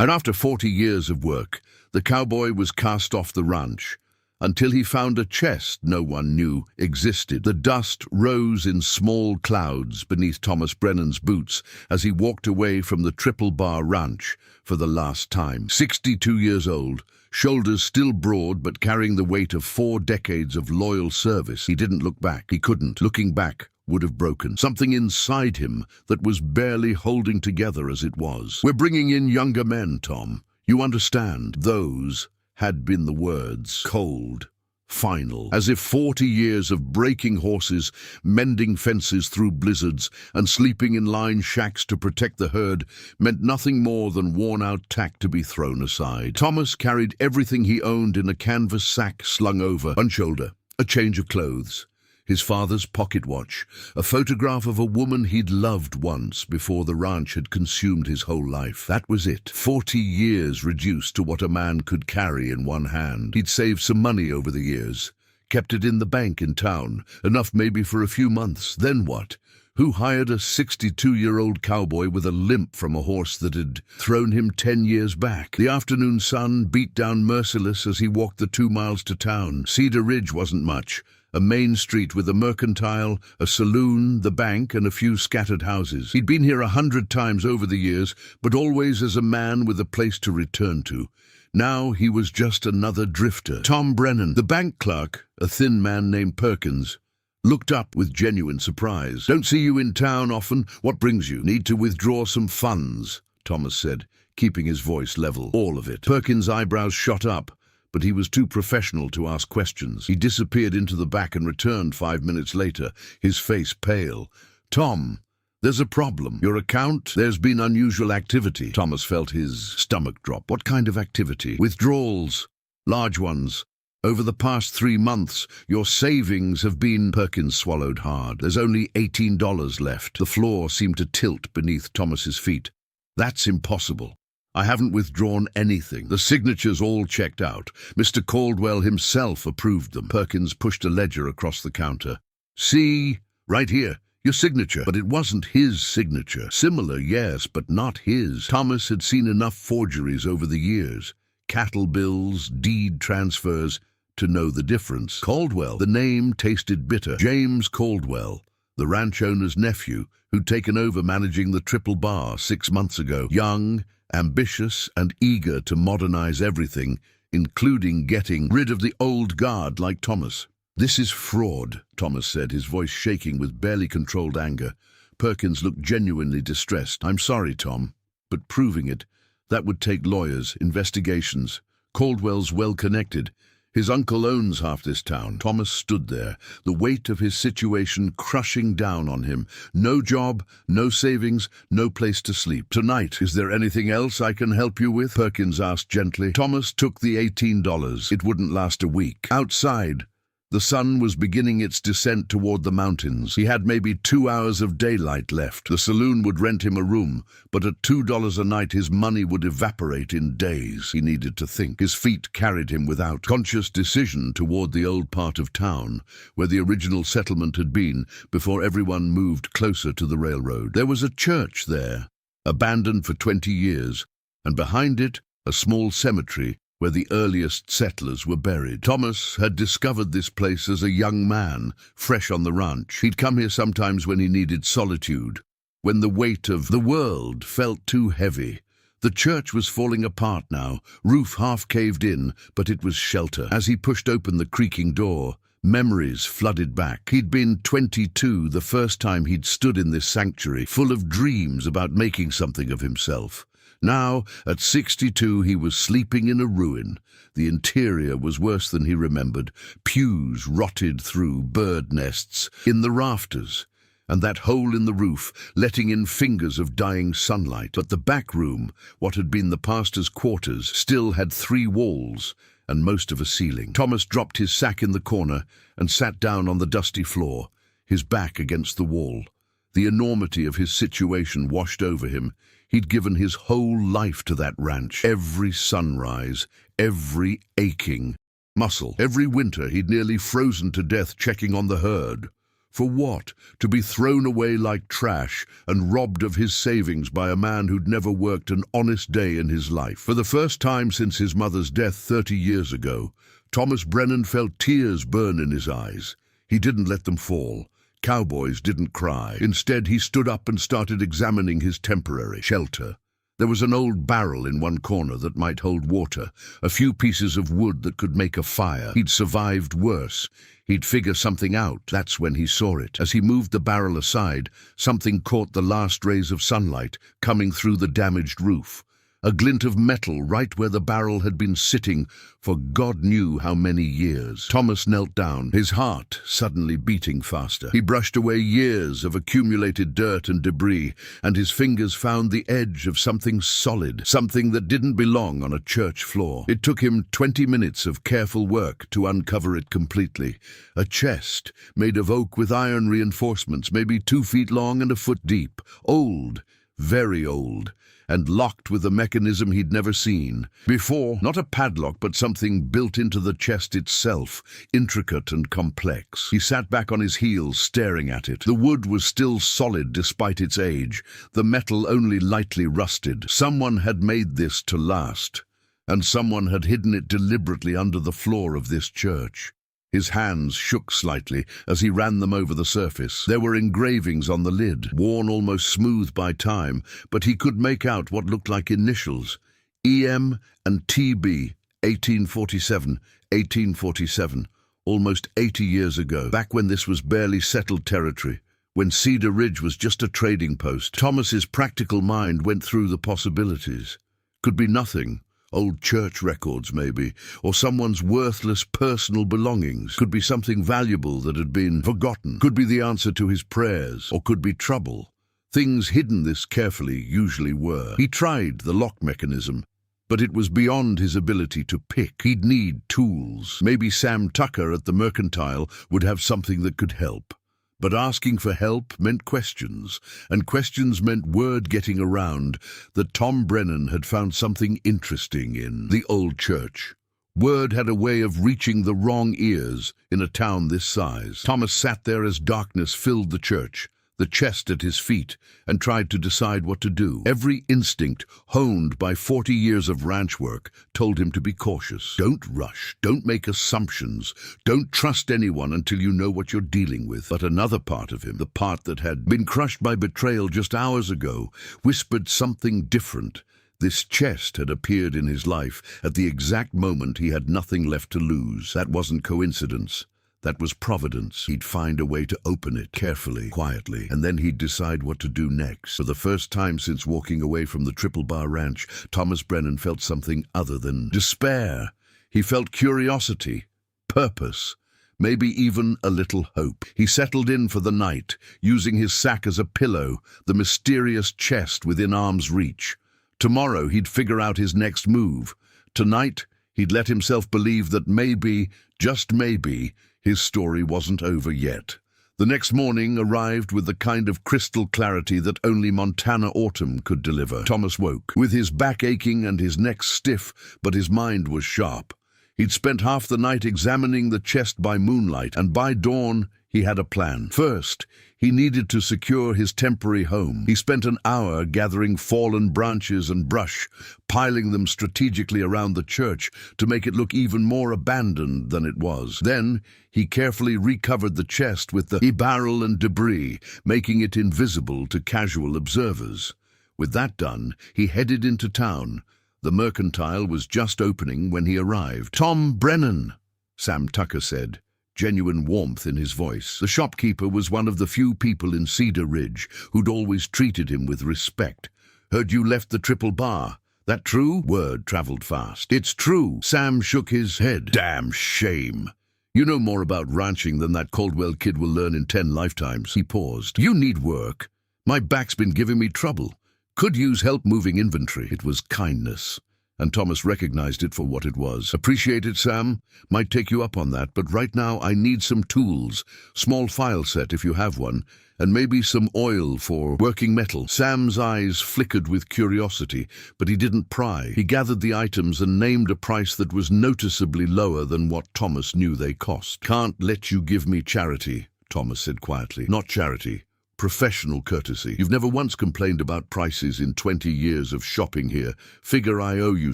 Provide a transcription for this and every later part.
And after 40 years of work, the cowboy was cast off the ranch, until he found a chest no one knew existed. The dust rose in small clouds beneath Thomas Brennan's boots as he walked away from the Triple Bar Ranch for the last time. 62 years old, shoulders still broad but carrying the weight of 4 decades of loyal service, he didn't look back. He couldn't. Looking back would have broken something inside him that was barely holding together as it was. "We're bringing in younger men, Tom. You understand?" Those had been the words, cold, final, as if 40 years of breaking horses, mending fences through blizzards, and sleeping in line shacks to protect the herd meant nothing more than worn-out tack to be thrown aside. Thomas carried everything he owned in a canvas sack slung over one shoulder: a change of clothes, his father's pocket watch, a photograph of a woman he'd loved once before the ranch had consumed his whole life. That was it. 40 years reduced to what a man could carry in one hand. He'd saved some money over the years, kept it in the bank in town, enough maybe for a few months. Then what? Who hired a 62-year-old cowboy with a limp from a horse that had thrown him 10 years back? The afternoon sun beat down merciless as he walked the 2 miles to town. Cedar Ridge wasn't much. A main street with a mercantile, a saloon, the bank, and a few scattered houses. He'd been here 100 times over the years, but always as a man with a place to return to. Now he was just another drifter. Tom Brennan, the bank clerk, a thin man named Perkins, looked up with genuine surprise. "Don't see you in town often. What brings you?" "Need to withdraw some funds," Thomas said, keeping his voice level. "All of it." Perkins' eyebrows shot up, but he was too professional to ask questions. He disappeared into the back and returned 5 minutes later, his face pale. "Tom, there's a problem. Your account, there's been unusual activity." Thomas felt his stomach drop. "What kind of activity?" "Withdrawals. Large ones. Over the past 3 months, your savings have been—" Perkins swallowed hard. "There's only $18 left." The floor seemed to tilt beneath Thomas's feet. "That's impossible. I haven't withdrawn anything. The signatures all checked out. Mr. Caldwell himself approved them." Perkins pushed a ledger across the counter. "See, right here, your signature." But it wasn't his signature. Similar, yes, but not his. Thomas had seen enough forgeries over the years, cattle bills, deed transfers, to know the difference. Caldwell, the name tasted bitter. James Caldwell, the ranch owner's nephew, who'd taken over managing the Triple Bar 6 months ago. Young, ambitious, and eager to modernize everything, including getting rid of the old guard like Thomas. "This is fraud," Thomas said, his voice shaking with barely controlled anger. Perkins looked genuinely distressed. "I'm sorry, Tom, but proving it, that would take lawyers, investigations. Caldwell's well-connected. His uncle owns half this town." Thomas stood there, the weight of his situation crushing down on him. No job, no savings, no place to sleep. "Tonight, is there anything else I can help you with?" Perkins asked gently. Thomas took the $18. It wouldn't last a week. Outside, the sun was beginning its descent toward the mountains. He had maybe 2 hours of daylight left. The saloon would rent him a room, but at $2 a night his money would evaporate in days. He needed to think. His feet carried him without conscious decision toward the old part of town, where the original settlement had been before everyone moved closer to the railroad. There was a church there, abandoned for 20 years, and behind it a small cemetery where the earliest settlers were buried. Thomas had discovered this place as a young man, fresh on the ranch. He'd come here sometimes when he needed solitude, when the weight of the world felt too heavy. The church was falling apart now, roof half caved in, but it was shelter. As he pushed open the creaking door, memories flooded back. He'd been 22 the first time he'd stood in this sanctuary, full of dreams about making something of himself. Now, at 62, he was sleeping in a ruin. The interior was worse than he remembered. Pews rotted through, bird nests in the rafters, and that hole in the roof letting in fingers of dying sunlight. But the back room, what had been the pastor's quarters, still had 3 walls and most of a ceiling. Thomas dropped his sack in the corner and sat down on the dusty floor, his back against the wall. The enormity of his situation washed over him. He'd given his whole life to that ranch. Every sunrise, every aching muscle. Every winter he'd nearly frozen to death checking on the herd. For what? To be thrown away like trash and robbed of his savings by a man who'd never worked an honest day in his life. For the first time since his mother's death 30 years ago, Thomas Brennan felt tears burn in his eyes. He didn't let them fall. Cowboys didn't cry. Instead, he stood up and started examining his temporary shelter. There was an old barrel in one corner that might hold water, a few pieces of wood that could make a fire. He'd survived worse. He'd figure something out. That's when he saw it. As he moved the barrel aside, something caught the last rays of sunlight coming through the damaged roof. A glint of metal right where the barrel had been sitting for God knew how many years. Thomas knelt down, his heart suddenly beating faster. He brushed away years of accumulated dirt and debris, and his fingers found the edge of something solid, something that didn't belong on a church floor. It took him 20 minutes of careful work to uncover it completely. A chest made of oak with iron reinforcements, maybe 2 feet long and a foot deep. Old, very old, and locked with a mechanism he'd never seen before. Not a padlock, but something built into the chest itself, intricate and complex. He sat back on his heels, staring at it. The wood was still solid despite its age, the metal only lightly rusted. Someone had made this to last, and someone had hidden it deliberately under the floor of this church. His hands shook slightly as he ran them over the surface. There were engravings on the lid, worn almost smooth by time, but he could make out what looked like initials. EM and TB, 1847, 1847, almost 80 years ago, back when this was barely settled territory, when Cedar Ridge was just a trading post. Thomas's practical mind went through the possibilities. Could be nothing. Old church records, maybe, or someone's worthless personal belongings. Could be something valuable that had been forgotten. Could be the answer to his prayers, or could be trouble. Things hidden this carefully usually were. He tried the lock mechanism, but it was beyond his ability to pick. He'd need tools. Maybe Sam Tucker at the Mercantile would have something that could help. But asking for help meant questions, and questions meant word getting around that Tom Brennan had found something interesting in the old church. Word had a way of reaching the wrong ears in a town this size. Thomas sat there as darkness filled the church, the chest at his feet, and tried to decide what to do. Every instinct, honed by 40 years of ranch work, told him to be cautious. Don't rush, don't make assumptions, don't trust anyone until you know what you're dealing with. But another part of him, the part that had been crushed by betrayal just hours ago, whispered something different. This chest had appeared in his life at the exact moment he had nothing left to lose. That wasn't coincidence. That was providence. He'd find a way to open it carefully, quietly, and then he'd decide what to do next. For the first time since walking away from the Triple Bar Ranch, Thomas Brennan felt something other than despair. He felt curiosity, purpose, maybe even a little hope. He settled in for the night, using his sack as a pillow, the mysterious chest within arm's reach. Tomorrow he'd figure out his next move. Tonight, he'd let himself believe that maybe, just maybe, his story wasn't over yet. The next morning arrived with the kind of crystal clarity that only Montana autumn could deliver. Thomas woke, with his back aching and his neck stiff, but his mind was sharp. He'd spent half the night examining the chest by moonlight, and by dawn he had a plan. First, he needed to secure his temporary home. He spent an hour gathering fallen branches and brush, piling them strategically around the church to make it look even more abandoned than it was. Then, he carefully recovered the chest with the barrel and debris, making it invisible to casual observers. With that done, he headed into town. The Mercantile was just opening when he arrived. "Tom Brennan," Sam Tucker said, genuine warmth in his voice. The shopkeeper was one of the few people in Cedar Ridge who'd always treated him with respect. "Heard you left the Triple Bar. That true?" Word traveled fast. "It's true." Sam shook his head. "Damn shame. You know more about ranching than that Caldwell kid will learn in 10 lifetimes. He paused. "You need work. My back's been giving me trouble. Could use help moving inventory." It was kindness, and Thomas recognized it for what it was. "Appreciate it, Sam. Might take you up on that, but right now I need some tools. Small file set if you have one, and maybe some oil for working metal." Sam's eyes flickered with curiosity, but he didn't pry. He gathered the items and named a price that was noticeably lower than what Thomas knew they cost. "Can't let you give me charity. Thomas said quietly. Not charity. Professional courtesy. You've never once complained about prices in 20 years of shopping here. Figure I owe you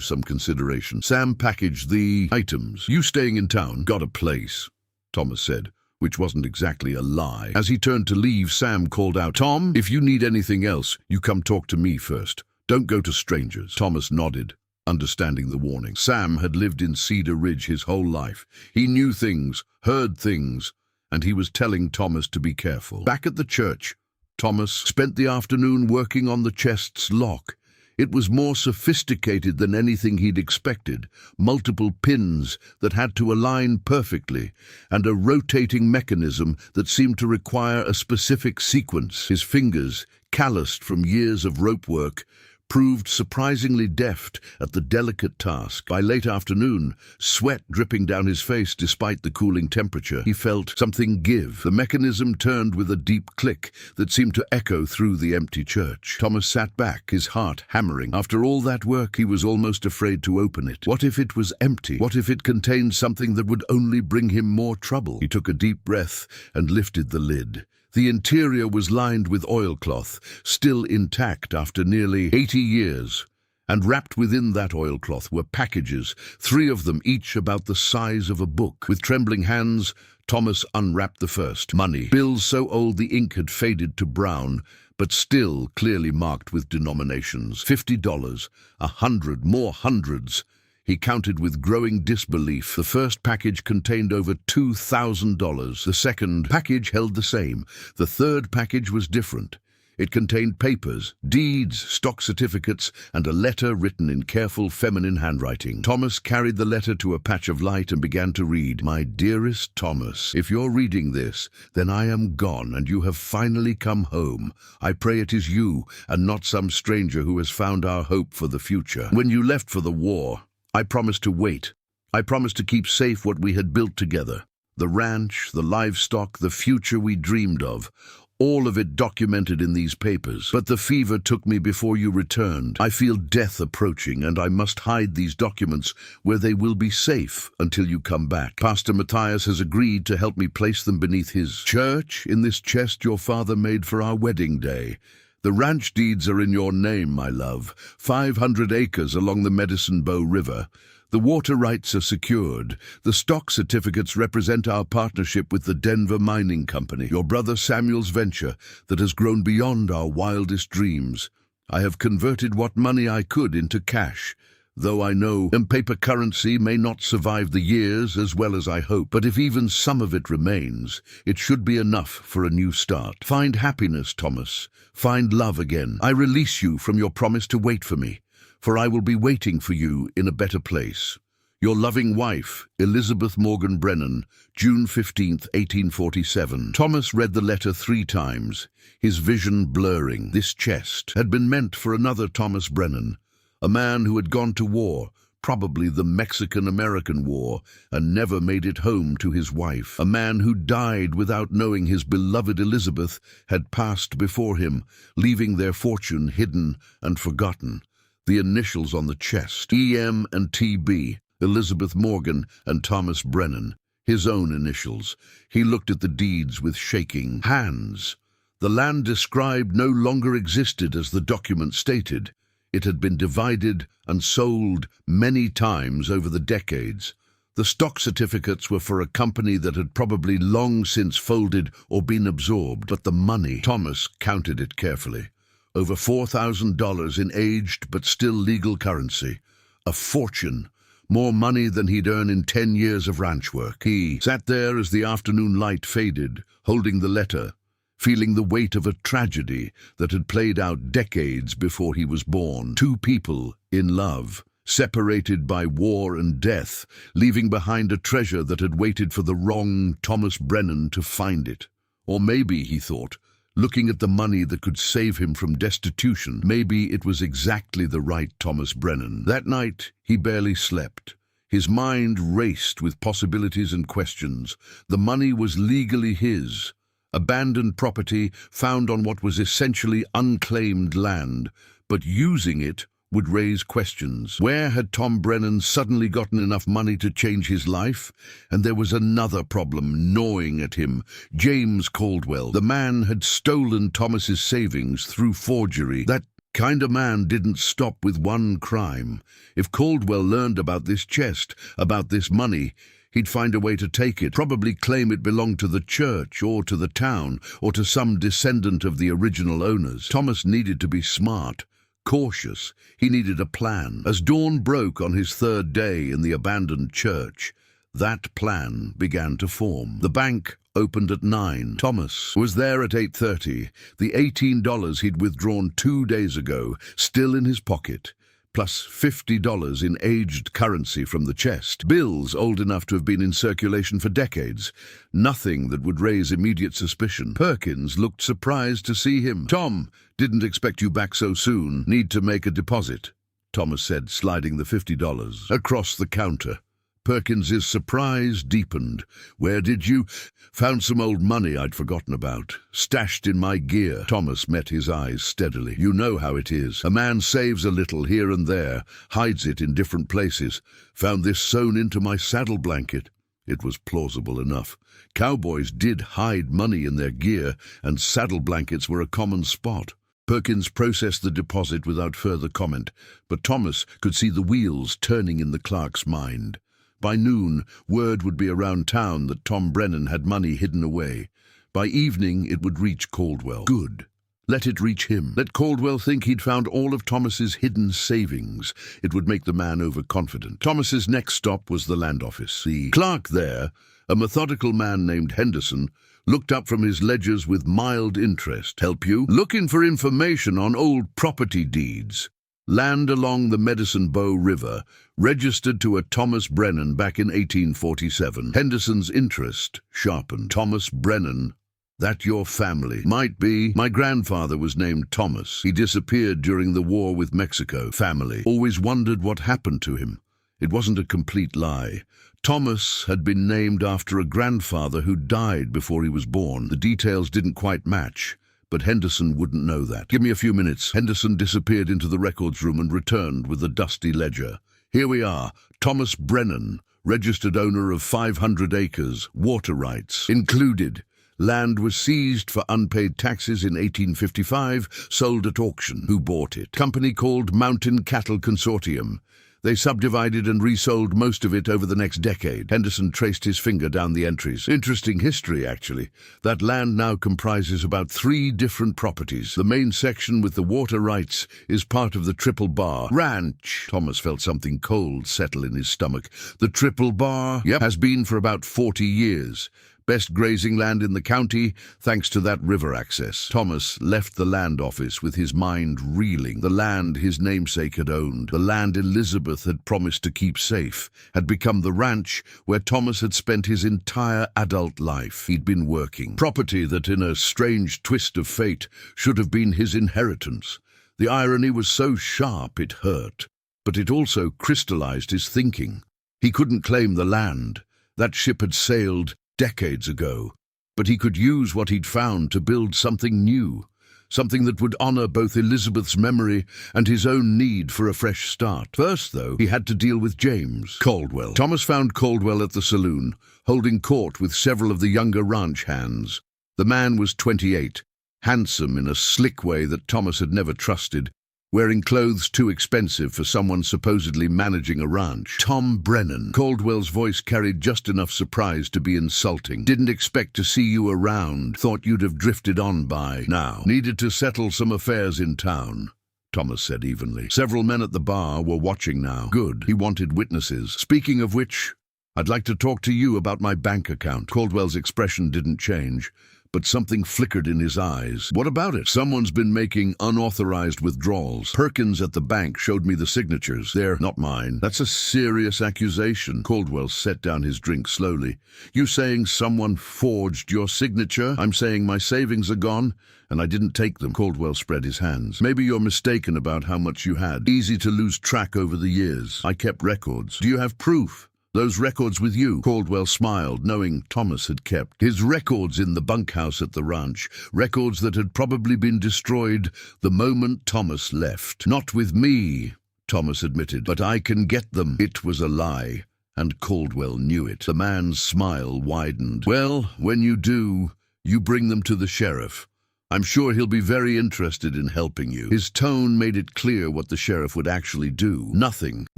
some consideration. Sam packaged the items. You staying in town? Got a place, Thomas said, which wasn't exactly a lie. As he turned to leave, Sam called out, Tom, if you need anything else, you come talk to me first. Don't go to strangers. Thomas nodded, understanding the warning. Sam had lived in Cedar Ridge his whole life. He knew things, heard things, and he was telling Thomas to be careful. Back at the church, Thomas spent the afternoon working on the chest's lock. It was more sophisticated than anything he'd expected. Multiple pins that had to align perfectly, and a rotating mechanism that seemed to require a specific sequence. His fingers, calloused from years of rope work, proved surprisingly deft at the delicate task. By late afternoon, sweat dripping down his face despite the cooling temperature, he felt something give. The mechanism turned with a deep click that seemed to echo through the empty church. Thomas sat back, his heart hammering. After all that work, he was almost afraid to open it. What if it was empty? What if it contained something that would only bring him more trouble? He took a deep breath and lifted the lid. The interior was lined with oilcloth, still intact after nearly 80 years, and wrapped within that oilcloth were packages, 3 of them each about the size of a book. With trembling hands, Thomas unwrapped the first. Money. Bills so old the ink had faded to brown, but still clearly marked with denominations. $50, 100, more hundreds. He counted with growing disbelief. The first package contained over $2,000. The second package held the same. The third package was different. It contained papers, deeds, stock certificates, and a letter written in careful feminine handwriting. Thomas carried the letter to a patch of light and began to read. My dearest Thomas, if you're reading this, then I am gone and you have finally come home. I pray it is you and not some stranger who has found our hope for the future. When you left for the war, I promised to wait. I promised to keep safe what we had built together. The ranch, the livestock, the future we dreamed of. All of it documented in these papers. But the fever took me before you returned. I feel death approaching, and I must hide these documents where they will be safe until you come back. Pastor Matthias has agreed to help me place them beneath his church in this chest your father made for our wedding day. The ranch deeds are in your name, my love. 500 acres along the Medicine Bow River. The water rights are secured. The stock certificates represent our partnership with the Denver Mining Company, your brother Samuel's venture that has grown beyond our wildest dreams. I have converted what money I could into cash, though I know paper currency may not survive the years as well as I hope. But if even some of it remains, it should be enough for a new start. Find happiness, Thomas. Find love again. I release you from your promise to wait for me, for I will be waiting for you in a better place. Your loving wife, Elizabeth Morgan Brennan, June 15th, 1847. Thomas read the letter 3 times, his vision blurring. This chest had been meant for another Thomas Brennan, a man who had gone to war, probably the Mexican-American War, and never made it home to his wife. A man who died without knowing his beloved Elizabeth had passed before him, leaving their fortune hidden and forgotten. The initials on the chest, E.M. and T.B., Elizabeth Morgan and Thomas Brennan, his own initials. He looked at the deeds with shaking hands. The land described no longer existed as the document stated. It had been divided and sold many times over the decades. The stock certificates were for a company that had probably long since folded or been absorbed. But the money, Thomas counted it carefully. Over $4,000 in aged but still legal currency. A fortune. More money than he'd earned in 10 years of ranch work. He sat there as the afternoon light faded, holding the letter, feeling the weight of a tragedy that had played out decades before he was born. 2 people in love, separated by war and death, leaving behind a treasure that had waited for the wrong Thomas Brennan to find it. Or maybe, he thought, looking at the money that could save him from destitution, maybe it was exactly the right Thomas Brennan. That night, he barely slept. His mind raced with possibilities and questions. The money was legally his. Abandoned property found on what was essentially unclaimed land, but using it would raise questions. Where had Tom Brennan suddenly gotten enough money to change his life? And there was another problem gnawing at him. James Caldwell. The man had stolen Thomas's savings through forgery. That kind of man didn't stop with one crime. If Caldwell learned about this chest, about this money, he'd find a way to take it, probably claim it belonged to the church or to the town or to some descendant of the original owners. Thomas needed to be smart, cautious. He needed a plan. As dawn broke on his third day in the abandoned church, that plan began to form. The bank opened at 9. Thomas was there at 8:30, the $18 he'd withdrawn 2 days ago, still in his pocket, plus $50 in aged currency from the chest. Bills old enough to have been in circulation for decades. Nothing that would raise immediate suspicion. Perkins looked surprised to see him. "Tom, didn't expect you back so soon. Need to make a deposit," Thomas said, sliding the $50 across the counter. Perkins's surprise deepened. "Where did you—" "Found some old money I'd forgotten about. Stashed in my gear." Thomas met his eyes steadily. "You know how it is. A man saves a little here and there, hides it in different places. Found this sewn into my saddle blanket." It was plausible enough. Cowboys did hide money in their gear, and saddle blankets were a common spot. Perkins processed the deposit without further comment, but Thomas could see the wheels turning in the clerk's mind. By noon, word would be around town that Tom Brennan had money hidden away. By evening, it would reach Caldwell. Good. Let it reach him. Let Caldwell think he'd found all of Thomas's hidden savings. It would make the man overconfident. Thomas's next stop was the land office. The clerk there, a methodical man named Henderson, looked up from his ledgers with mild interest. "Help you? Looking for information on old property deeds. Land along the Medicine Bow River, registered to a Thomas Brennan back in 1847. Henderson's interest sharpened. "Thomas Brennan? That your family?" "Might be. My grandfather was named Thomas. He disappeared during the war with Mexico. Family. Always wondered what happened to him." It wasn't a complete lie. Thomas had been named after a grandfather who died before he was born. The details didn't quite match, but Henderson wouldn't know that. "Give me a few minutes." Henderson disappeared into the records room and returned with a dusty ledger. "Here we are. Thomas Brennan, registered owner of 500 acres, water rights included. Land was seized for unpaid taxes in 1855, sold at auction. Who bought it? Company called Mountain Cattle Consortium. They subdivided and resold most of it over the next decade." Henderson traced his finger down the entries. "Interesting history, actually. That land now comprises about 3 different properties. The main section with the water rights is part of the Triple Bar Ranch." Thomas felt something cold settle in his stomach. "The Triple Bar?" "Yep. Has been for about 40 years. Best grazing land in the county, thanks to that river access." Thomas left the land office with his mind reeling. The land his namesake had owned, the land Elizabeth had promised to keep safe, had become the ranch where Thomas had spent his entire adult life. He'd been working. Property that, in a strange twist of fate, should have been his inheritance. The irony was so sharp it hurt, but it also crystallized his thinking. He couldn't claim the land. That ship had sailed decades ago, but he could use what he'd found to build something new, something that would honor both Elizabeth's memory and his own need for a fresh start. First, though, he had to deal with James Caldwell. Thomas found Caldwell at the saloon, holding court with several of the younger ranch hands. The man was 28, handsome in a slick way that Thomas had never trusted, wearing clothes too expensive for someone supposedly managing a ranch. "Tom Brennan." Caldwell's voice carried just enough surprise to be insulting. "Didn't expect to see you around. Thought you'd have drifted on by now. Needed to settle some affairs in town," Thomas said evenly. Several men at the bar were watching now. Good. He wanted witnesses. "Speaking of which, I'd like to talk to you about my bank account." Caldwell's expression didn't change, but something flickered in his eyes. "What about it?" "Someone's been making unauthorized withdrawals. Perkins at the bank showed me the signatures. They're not mine." "That's a serious accusation." Caldwell set down his drink slowly. "You saying someone forged your signature?" "I'm saying my savings are gone, and I didn't take them." Caldwell spread his hands. "Maybe you're mistaken about how much you had. Easy to lose track over the years. I kept records." "Do you have proof?" Those records with you? Caldwell smiled, knowing Thomas had kept his records in the bunkhouse at the ranch, records that had probably been destroyed the moment Thomas left. Not with me, Thomas admitted, but I can get them. It was a lie, and Caldwell knew it. The man's smile widened. Well, when you do, you bring them to the sheriff. I'm sure he'll be very interested in helping you. His tone made it clear what the sheriff would actually do. Nothing.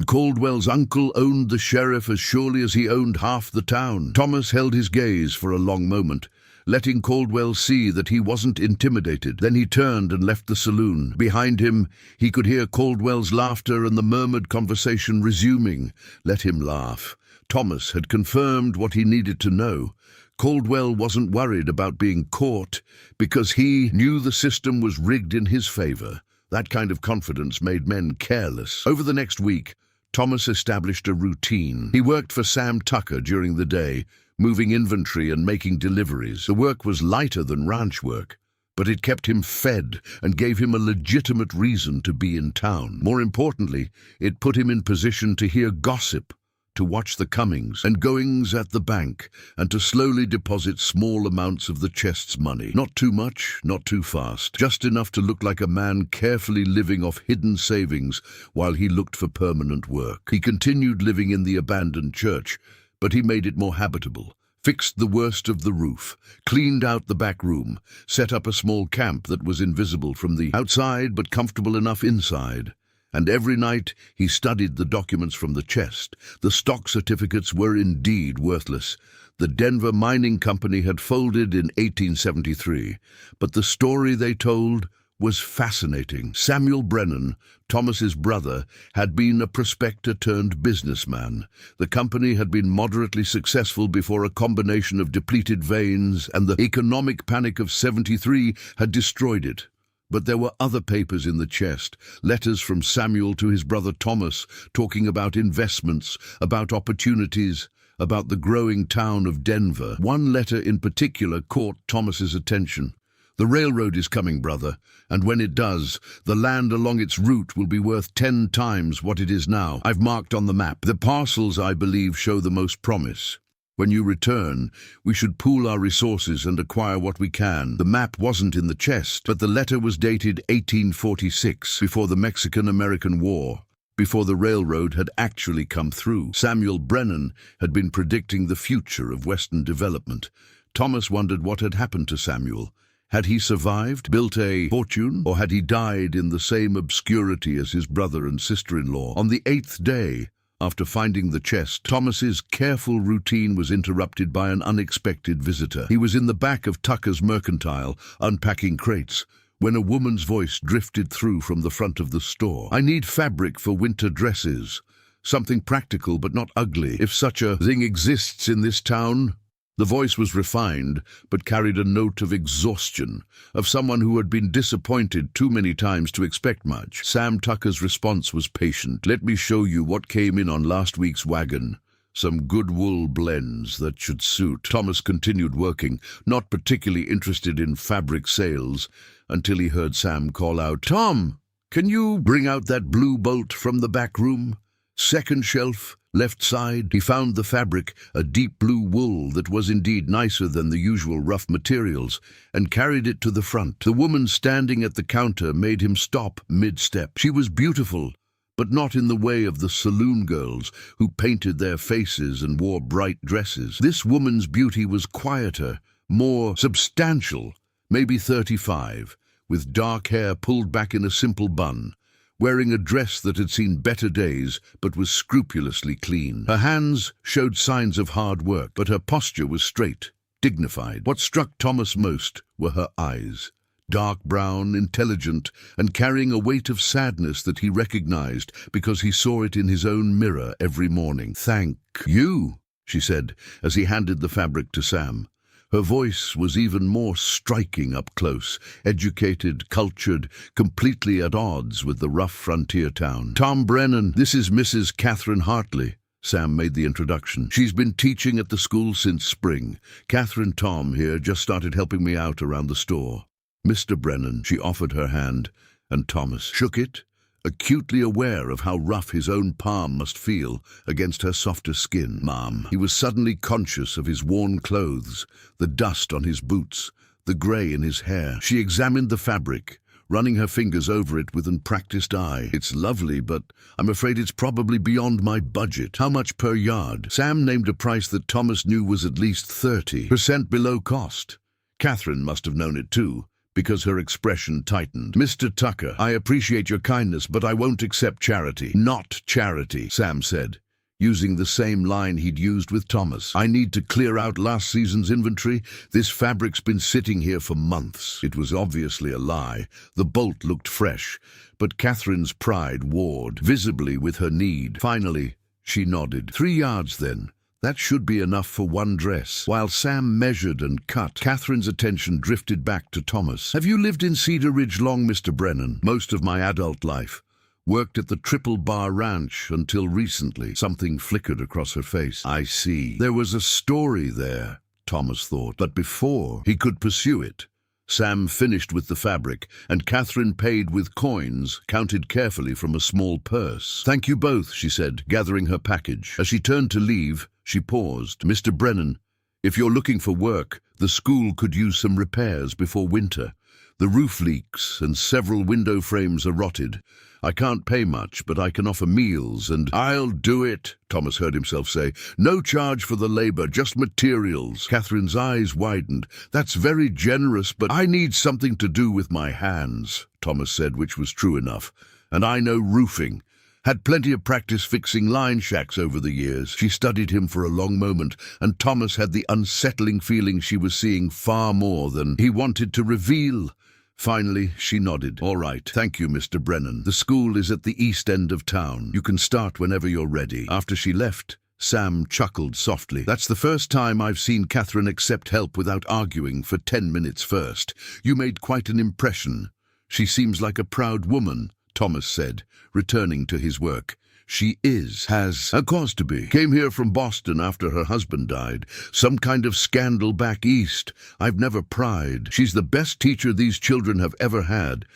Caldwell's uncle owned the sheriff as surely as he owned half the town. Thomas held his gaze for a long moment, letting Caldwell see that he wasn't intimidated. Then he turned and left the saloon. Behind him, he could hear Caldwell's laughter and the murmured conversation resuming. Let him laugh. Thomas had confirmed what he needed to know. Caldwell wasn't worried about being caught because he knew the system was rigged in his favor. That kind of confidence made men careless. Over the next week, Thomas established a routine. He worked for Sam Tucker during the day, moving inventory and making deliveries. The work was lighter than ranch work, but it kept him fed and gave him a legitimate reason to be in town. More importantly, it put him in position to hear gossip, to watch the comings and goings at the bank, and to slowly deposit small amounts of the chest's money. Not too much, not too fast, just enough to look like a man carefully living off hidden savings while he looked for permanent work. He continued living in the abandoned church, but he made it more habitable, fixed the worst of the roof, cleaned out the back room, set up a small camp that was invisible from the outside but comfortable enough inside. And every night he studied the documents from the chest. The stock certificates were indeed worthless. The Denver Mining Company had folded in 1873, but the story they told was fascinating. Samuel Brennan, Thomas's brother, had been a prospector turned businessman. The company had been moderately successful before a combination of depleted veins and the economic panic of '73 had destroyed it. But there were other papers in the chest, letters from Samuel to his brother Thomas, talking about investments, about opportunities, about the growing town of Denver. One letter in particular caught Thomas's attention. The railroad is coming, brother, and when it does, the land along its route will be worth 10 times what it is now. I've marked on the map. The parcels, I believe, show the most promise. When you return, we should pool our resources and acquire what we can. The map wasn't in the chest, but the letter was dated 1846, before the Mexican-American War, before the railroad had actually come through. Samuel Brennan had been predicting the future of Western development. Thomas wondered what had happened to Samuel. Had he survived, built a fortune, or had he died in the same obscurity as his brother and sister-in-law? On the 8th day, after finding the chest, Thomas's careful routine was interrupted by an unexpected visitor. He was in the back of Tucker's Mercantile, unpacking crates, when a woman's voice drifted through from the front of the store. I need fabric for winter dresses. Something practical but not ugly, if such a thing exists in this town. The voice was refined, but carried a note of exhaustion, of someone who had been disappointed too many times to expect much. Sam Tucker's response was patient. Let me show you what came in on last week's wagon. Some good wool blends that should suit. Thomas continued working, not particularly interested in fabric sales, until he heard Sam call out, "Tom, can you bring out that blue bolt from the back room? Second shelf, left side." He found the fabric, a deep blue wool that was indeed nicer than the usual rough materials, and carried it to the front. The woman standing at the counter made him stop mid-step. She was beautiful, but not in the way of the saloon girls who painted their faces and wore bright dresses. This woman's beauty was quieter, more substantial, maybe 35, with dark hair pulled back in a simple bun, wearing a dress that had seen better days but was scrupulously clean. Her hands showed signs of hard work, but her posture was straight, dignified. What struck Thomas most were her eyes. Dark brown, intelligent, and carrying a weight of sadness that he recognized because he saw it in his own mirror every morning. "Thank you," she said, as he handed the fabric to Sam. Her voice was even more striking up close, educated, cultured, completely at odds with the rough frontier town. "Tom Brennan, this is Mrs. Catherine Hartley." Sam made the introduction. "She's been teaching at the school since spring. Catherine, Tom here just started helping me out around the store." "Mr. Brennan," she offered her hand, and Thomas shook it acutely aware of how rough his own palm must feel against her softer skin. Mom. He was suddenly conscious of his worn clothes, the dust on his boots, the grey in his hair. She examined the fabric, running her fingers over it with an practiced eye. It's lovely, but I'm afraid it's probably beyond my budget. How much per yard? Sam named a price that Thomas knew was at least 30% below cost. Catherine must have known it too, because her expression tightened. Mr. Tucker, I appreciate your kindness, but I won't accept charity. Not charity, Sam said, using the same line he'd used with Thomas. I need to clear out last season's inventory. This fabric's been sitting here for months. It was obviously a lie. The bolt looked fresh, but Catherine's pride warred visibly with her need. Finally, she nodded. 3 yards then. That should be enough for one dress. While Sam measured and cut, Catherine's attention drifted back to Thomas. Have you lived in Cedar Ridge long, Mr. Brennan? Most of my adult life. Worked at the Triple Bar Ranch until recently. Something flickered across her face. I see. There was a story there, Thomas thought. But before he could pursue it, Sam finished with the fabric, and Catherine paid with coins, counted carefully from a small purse. Thank you both, she said, gathering her package. As she turned to leave, she paused. Mr. Brennan, if you're looking for work, the school could use some repairs before winter. The roof leaks and several window frames are rotted. I can't pay much, but I can offer meals and— I'll do it, Thomas heard himself say. No charge for the labor, just materials. Catherine's eyes widened. That's very generous, but I need something to do with my hands, Thomas said, which was true enough. And I know roofing. Had plenty of practice fixing line shacks over the years. She studied him for a long moment, and Thomas had the unsettling feeling she was seeing far more than he wanted to reveal. Finally, she nodded. All right, thank you, Mr. Brennan. The school is at the east end of town. You can start whenever you're ready. After she left, Sam chuckled softly. That's the first time I've seen Catherine accept help without arguing for 10 minutes first. You made quite an impression. She seems like a proud woman, Thomas said, returning to his work. She has a cause to be. Came here from Boston after her husband died. Some kind of scandal back east. I've never pried. She's the best teacher these children have ever had.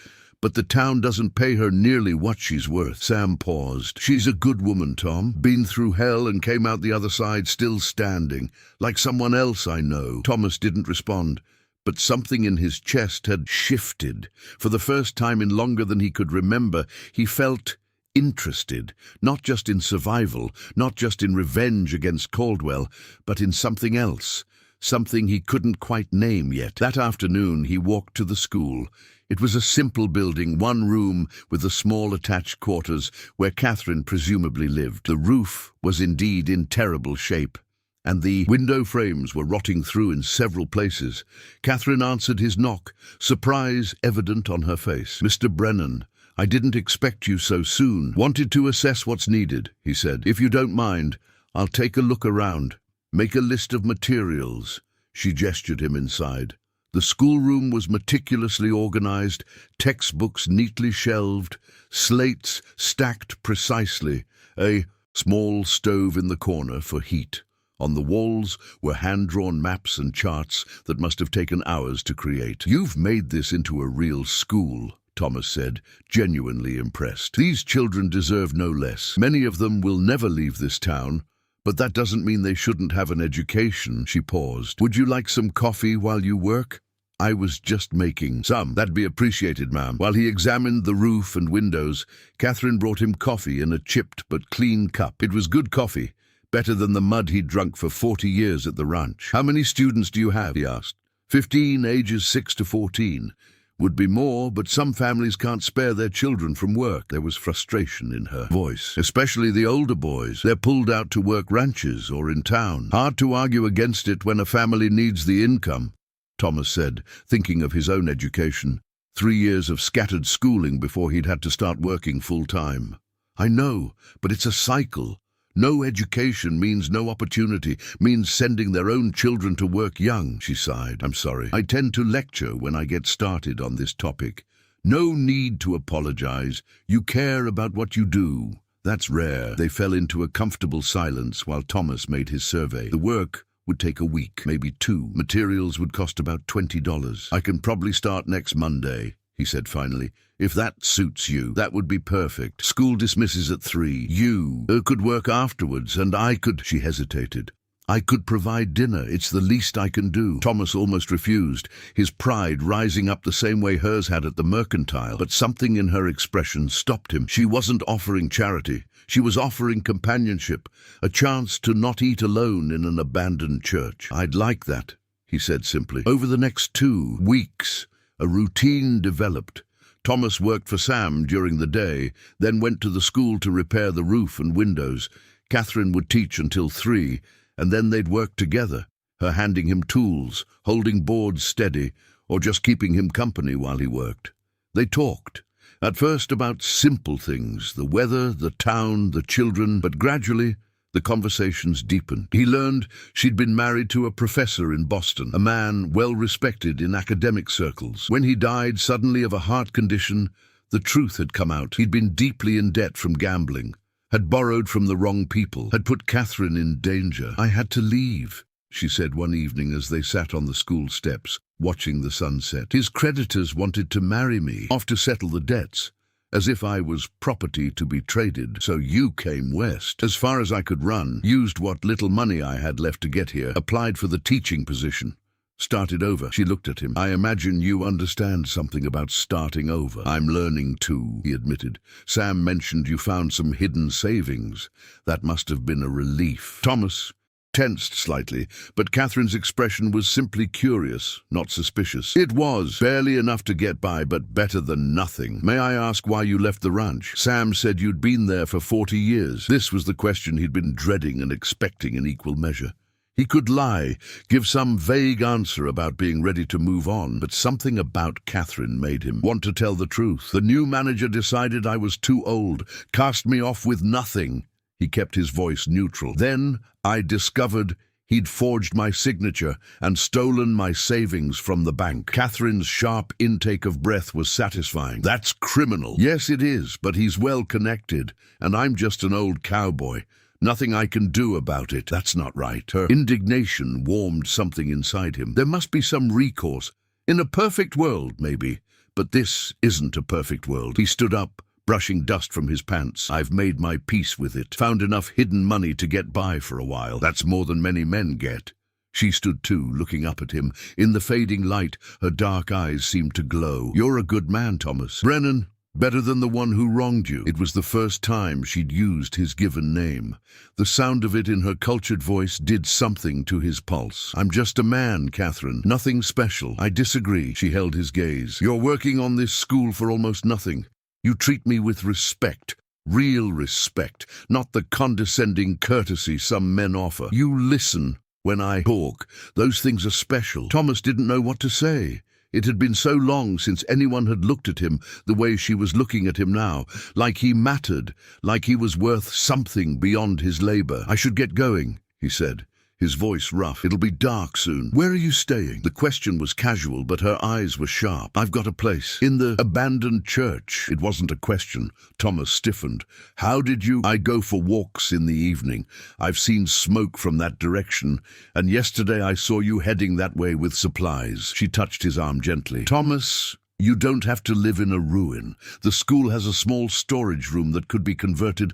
But the town doesn't pay her nearly what she's worth. Sam paused. She's a good woman, Tom. Been through hell and came out the other side still standing. Like someone else I know. Thomas didn't respond, but something in his chest had shifted. For the first time in longer than he could remember, he felt interested, not just in survival, not just in revenge against Caldwell, but in something else, something he couldn't quite name yet. That afternoon he walked to the school. It was a simple building, one room with the small attached quarters where Catherine presumably lived. The roof was indeed in terrible shape, and the window frames were rotting through in several places. Catherine answered his knock, surprise evident on her face. Mr. Brennan, I didn't expect you so soon. Wanted to assess what's needed, he said. If you don't mind, I'll take a look around. Make a list of materials. She gestured him inside. The schoolroom was meticulously organized, textbooks neatly shelved, slates stacked precisely, a small stove in the corner for heat. On the walls were hand-drawn maps and charts that must have taken hours to create. You've made this into a real school, Thomas said, genuinely impressed. These children deserve no less. Many of them will never leave this town, but that doesn't mean they shouldn't have an education. She paused. Would you like some coffee while you work? I was just making some. That'd be appreciated, ma'am. While he examined the roof and windows, Catherine brought him coffee in a chipped but clean cup. It was good coffee, better than the mud he'd drunk for 40 years at the ranch. How many students do you have? He asked. 15, ages 6 to 14. Would be more, but some families can't spare their children from work. There was frustration in her voice, especially the older boys. They're pulled out to work ranches or in town. Hard to argue against it when a family needs the income, Thomas said, thinking of his own education. 3 years of scattered schooling before he'd had to start working full-time. I know, but it's a cycle. No education means no opportunity, means sending their own children to work young, she sighed. I'm sorry. I tend to lecture when I get started on this topic. No need to apologize. You care about what you do. That's rare. They fell into a comfortable silence while Thomas made his survey. The work would take a week, maybe 2. Materials would cost about $20. I can probably start next Monday, he said finally. "If that suits you, that would be perfect. School dismisses at 3. You could work afterwards, and I could—" She hesitated. "I could provide dinner. It's the least I can do." Thomas almost refused, his pride rising up the same way hers had at the mercantile. But something in her expression stopped him. She wasn't offering charity. She was offering companionship, a chance to not eat alone in an abandoned church. "I'd like that," he said simply. Over the next 2 weeks, a routine developed. Thomas worked for Sam during the day, then went to the school to repair the roof and windows. Catherine would teach until 3, and then they'd work together, her handing him tools, holding boards steady, or just keeping him company while he worked. They talked, at first about simple things, the weather, the town, the children, but gradually the conversations deepened. He learned she'd been married to a professor in Boston, a man well respected in academic circles. When he died suddenly of a heart condition, the truth had come out. He'd been deeply in debt from gambling, had borrowed from the wrong people, had put Catherine in danger. "I had to leave," she said one evening as they sat on the school steps, watching the sunset. "His creditors wanted to marry me, off to settle the debts, as if I was property to be traded. So you came west. As far as I could run, used what little money I had left to get here, applied for the teaching position. Started over." She looked at him. "I imagine you understand something about starting over." "I'm learning too," he admitted. "Sam mentioned you found some hidden savings. That must have been a relief." Thomas tensed slightly, but Catherine's expression was simply curious, not suspicious. "It was. Barely enough to get by, but better than nothing. May I ask why you left the ranch? Sam said you'd been there for 40 years. This was the question he'd been dreading and expecting in equal measure. He could lie, give some vague answer about being ready to move on, but something about Catherine made him want to tell the truth. "The new manager decided I was too old, cast me off with nothing." He kept his voice neutral. "Then I discovered he'd forged my signature and stolen my savings from the bank." Catherine's sharp intake of breath was satisfying. "That's criminal." "Yes, it is, but he's well connected, and I'm just an old cowboy. Nothing I can do about it." "That's not right." Her indignation warmed something inside him. "There must be some recourse. In a perfect world, maybe. But this isn't a perfect world." He stood up, brushing dust from his pants. "I've made my peace with it. Found enough hidden money to get by for a while. That's more than many men get." She stood too, looking up at him. In the fading light, her dark eyes seemed to glow. "You're a good man, Thomas. Brennan, better than the one who wronged you." It was the first time she'd used his given name. The sound of it in her cultured voice did something to his pulse. "I'm just a man, Catherine. Nothing special." "I disagree." She held his gaze. "You're working on this school for almost nothing. You treat me with respect, real respect, not the condescending courtesy some men offer. You listen when I talk. Those things are special." Thomas didn't know what to say. It had been so long since anyone had looked at him the way she was looking at him now, like he mattered, like he was worth something beyond his labor. "I should get going," he said, his voice rough. "It'll be dark soon." "Where are you staying?" The question was casual, but her eyes were sharp. "I've got a place. In the abandoned church." It wasn't a question. Thomas stiffened. "How did you—" "I go for walks in the evening. I've seen smoke from that direction, and yesterday I saw you heading that way with supplies." She touched his arm gently. "Thomas, you don't have to live in a ruin. The school has a small storage room that could be converted."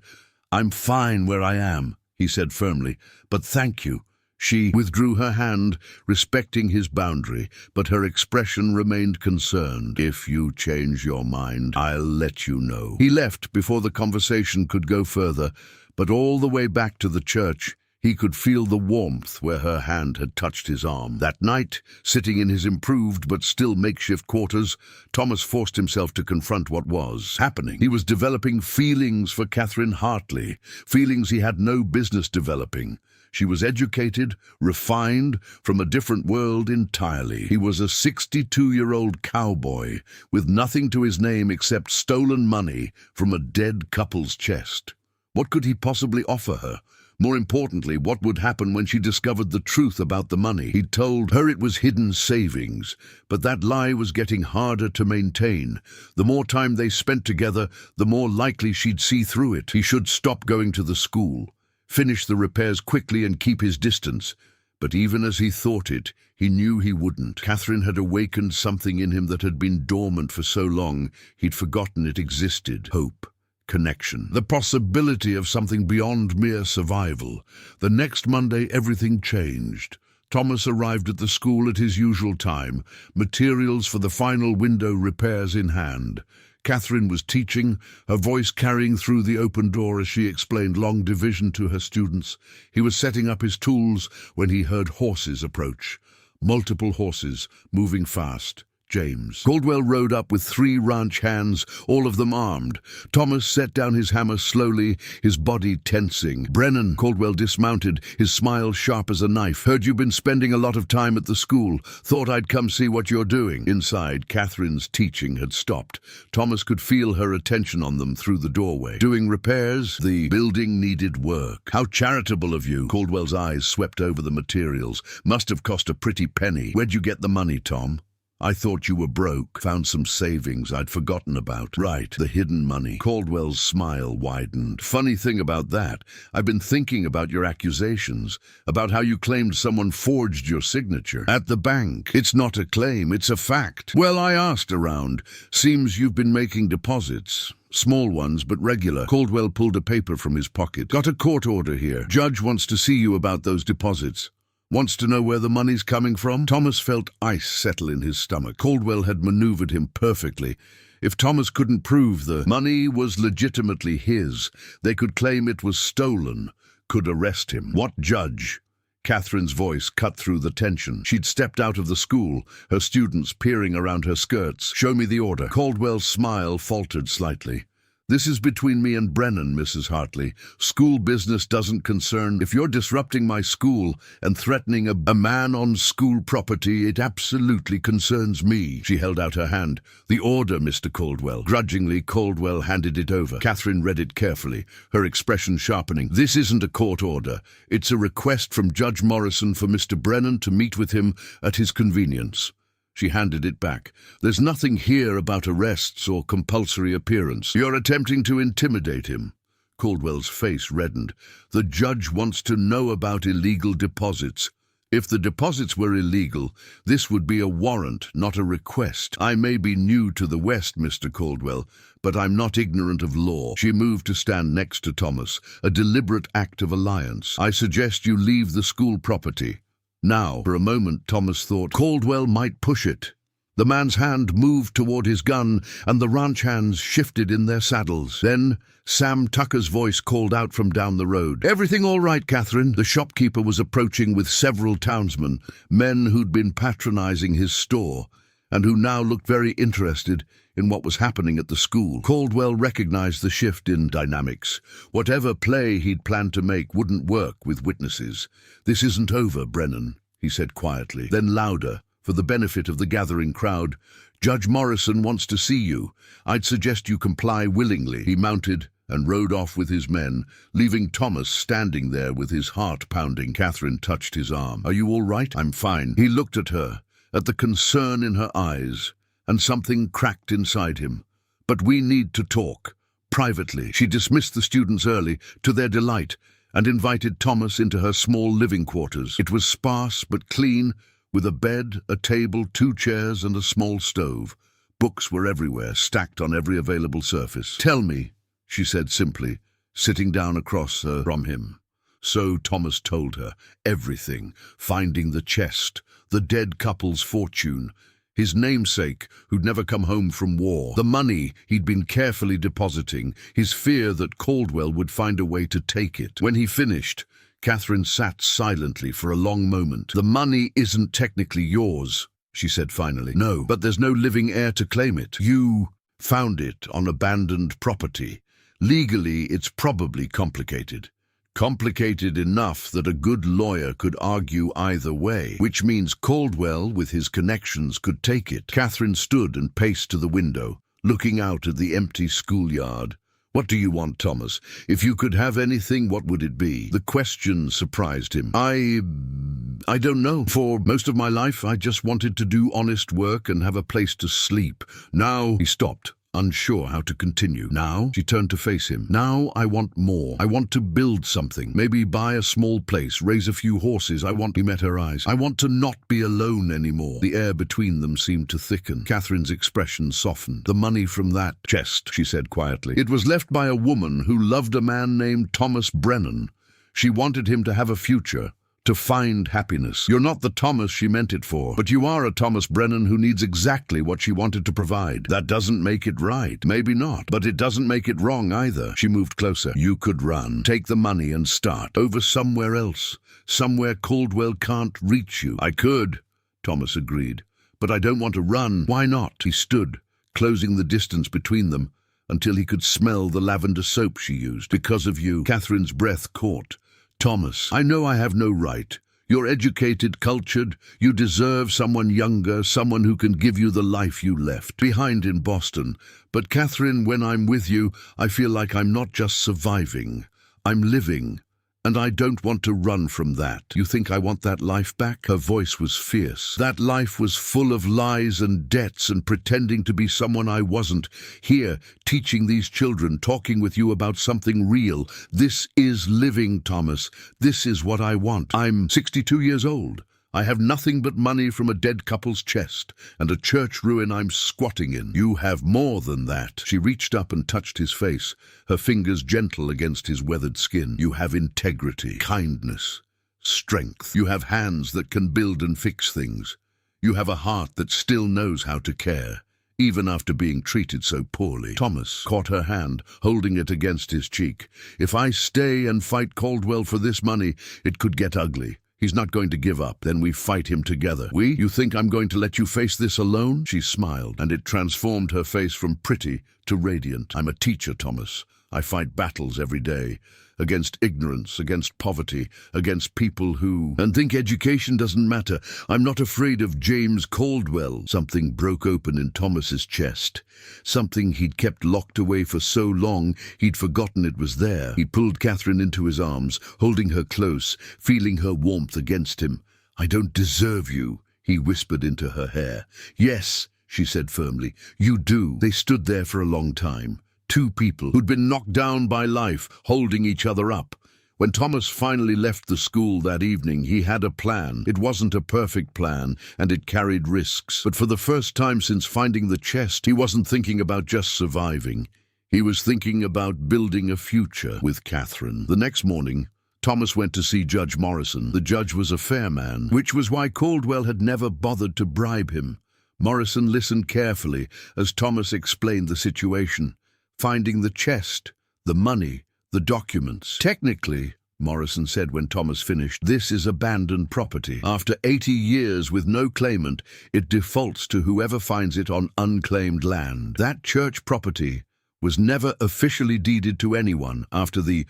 "I'm fine where I am," he said firmly, "but thank you." She withdrew her hand, respecting his boundary, but her expression remained concerned. "If you change your mind, I'll let you know." He left before the conversation could go further, but all the way back to the church, he could feel the warmth where her hand had touched his arm. That night, sitting in his improved but still makeshift quarters, Thomas forced himself to confront what was happening. He was developing feelings for Catherine Hartley, feelings he had no business developing. She was educated, refined, from a different world entirely. He was a 62-year-old cowboy with nothing to his name except stolen money from a dead couple's chest. What could he possibly offer her? More importantly, what would happen when she discovered the truth about the money? He'd told her it was hidden savings, but that lie was getting harder to maintain. The more time they spent together, the more likely she'd see through it. He should stop going to the school, finish the repairs quickly and keep his distance. But even as he thought it, he knew he wouldn't. Catherine had awakened something in him that had been dormant for so long he'd forgotten it existed. Hope. Connection. The possibility of something beyond mere survival. The next Monday, everything changed. Thomas arrived at the school at his usual time, materials for the final window repairs in hand. Catherine was teaching, her voice carrying through the open door as she explained long division to her students. He was setting up his tools when he heard horses approach. Multiple horses, moving fast. James. Caldwell rode up with 3 ranch hands, all of them armed. Thomas set down his hammer slowly, his body tensing. Brennan. Caldwell dismounted, his smile sharp as a knife. Heard you've been spending a lot of time at the school. Thought I'd come see what you're doing. Inside, Catherine's teaching had stopped. Thomas could feel her attention on them through the doorway. Doing repairs? The building needed work. How charitable of you. Caldwell's eyes swept over the materials. Must have cost a pretty penny. Where'd you get the money, Tom? I thought you were broke. Found some savings I'd forgotten about. Right, the hidden money. Caldwell's smile widened. Funny thing about that, I've been thinking about your accusations, about how you claimed someone forged your signature. At the bank. It's not a claim, it's a fact. Well, I asked around. Seems you've been making deposits. Small ones, but regular. Caldwell pulled a paper from his pocket. Got a court order here. Judge wants to see you about those deposits. Wants to know where the money's coming from? Thomas felt ice settle in his stomach. Caldwell had maneuvered him perfectly. If Thomas couldn't prove the money was legitimately his, they could claim it was stolen, could arrest him. What judge? Catherine's voice cut through the tension. She'd stepped out of the school, her students peering around her skirts. Show me the order. Caldwell's smile faltered slightly. This is between me and Brennan, Mrs. Hartley. School business doesn't concern. If you're disrupting my school and threatening a man on school property, it absolutely concerns me. She held out her hand. The order, Mr. Caldwell. Grudgingly, Caldwell handed it over. Catherine read it carefully, her expression sharpening. This isn't a court order. It's a request from Judge Morrison for Mr. Brennan to meet with him at his convenience. She handed it back. There's nothing here about arrests or compulsory appearance. You're attempting to intimidate him. Caldwell's face reddened. The judge wants to know about illegal deposits. If the deposits were illegal, this would be a warrant, not a request. I may be new to the West, Mr. Caldwell, but I'm not ignorant of law. She moved to stand next to Thomas, a deliberate act of alliance. I suggest you leave the school property. Now, for a moment, Thomas thought Caldwell might push it. The man's hand moved toward his gun, and the ranch hands shifted in their saddles. Then, Sam Tucker's voice called out from down the road. Everything all right, Catherine? The shopkeeper was approaching with several townsmen, men who'd been patronizing his store, and who now looked very interested in what was happening at the school. Caldwell recognized the shift in dynamics. Whatever play he'd planned to make wouldn't work with witnesses. This isn't over, Brennan, he said quietly. Then louder, for the benefit of the gathering crowd, Judge Morrison wants to see you. I'd suggest you comply willingly. He mounted and rode off with his men, leaving Thomas standing there with his heart pounding. Catherine touched his arm. Are you all right? I'm fine. He looked at her, at the concern in her eyes, and something cracked inside him. But we need to talk, privately. She dismissed the students early, to their delight, and invited Thomas into her small living quarters. It was sparse but clean, with a bed, a table, 2 chairs, and a small stove. Books were everywhere, stacked on every available surface. Tell me, she said simply, sitting down across her from him. So Thomas told her everything, finding the chest, the dead couple's fortune, his namesake, who'd never come home from war, the money he'd been carefully depositing, his fear that Caldwell would find a way to take it. When he finished, Catherine sat silently for a long moment. The money isn't technically yours, she said finally. No, but there's no living heir to claim it. You found it on abandoned property. Legally, it's probably complicated. Complicated enough that a good lawyer could argue either way, which means Caldwell, with his connections, could take it. Catherine stood and paced to the window, looking out at the empty schoolyard. What do you want, Thomas? If you could have anything, what would it be? The question surprised him. I don't know. For most of my life, I just wanted to do honest work and have a place to sleep. Now, he stopped, unsure how to continue. Now, she turned to face him. Now I want more. I want to build something. Maybe buy a small place, raise a few horses. He met her eyes. I want to not be alone anymore. The air between them seemed to thicken. Catherine's expression softened. The money from that chest, she said quietly. It was left by a woman who loved a man named Thomas Brennan. She wanted him to have a future, to find happiness. You're not the Thomas she meant it for, but you are a Thomas Brennan who needs exactly what she wanted to provide. That doesn't make it right. Maybe not, but it doesn't make it wrong either. She moved closer. You could run, take the money and start over somewhere else, somewhere Caldwell can't reach you. I could, Thomas agreed, but I don't want to run. Why not? He stood, closing the distance between them until he could smell the lavender soap she used. Because of you. Catherine's breath caught. Thomas, I know I have no right. You're educated, cultured. You deserve someone younger, someone who can give you the life you left behind in Boston. But Catherine, when I'm with you, I feel like I'm not just surviving. I'm living. And I don't want to run from that. You think I want that life back? Her voice was fierce. That life was full of lies and debts and pretending to be someone I wasn't. Here, teaching these children, talking with you about something real. This is living, Thomas. This is what I want. I'm 62 years old. I have nothing but money from a dead couple's chest and a church ruin I'm squatting in. You have more than that. She reached up and touched his face, her fingers gentle against his weathered skin. You have integrity, kindness, strength. You have hands that can build and fix things. You have a heart that still knows how to care, even after being treated so poorly. Thomas caught her hand, holding it against his cheek. If I stay and fight Caldwell for this money, it could get ugly. He's not going to give up. Then we fight him together. You think I'm going to let you face this alone? She smiled, and it transformed her face from pretty to radiant. I'm a teacher, Thomas. I fight battles every day. Against ignorance, against poverty, against people who think education doesn't matter. I'm not afraid of James Caldwell. Something broke open in Thomas's chest. Something he'd kept locked away for so long he'd forgotten it was there. He pulled Catherine into his arms, holding her close, feeling her warmth against him. I don't deserve you, he whispered into her hair. Yes, she said firmly, you do. They stood there for a long time. Two people who'd been knocked down by life, holding each other up. When Thomas finally left the school that evening, he had a plan. It wasn't a perfect plan, and it carried risks. But for the first time since finding the chest, he wasn't thinking about just surviving. He was thinking about building a future with Catherine. The next morning, Thomas went to see Judge Morrison. The judge was a fair man, which was why Caldwell had never bothered to bribe him. Morrison listened carefully as Thomas explained the situation. Finding the chest, the money, the documents. Technically, Morrison said when Thomas finished, this is abandoned property. After 80 years with no claimant, it defaults to whoever finds it on unclaimed land. That church property was never officially deeded to anyone after the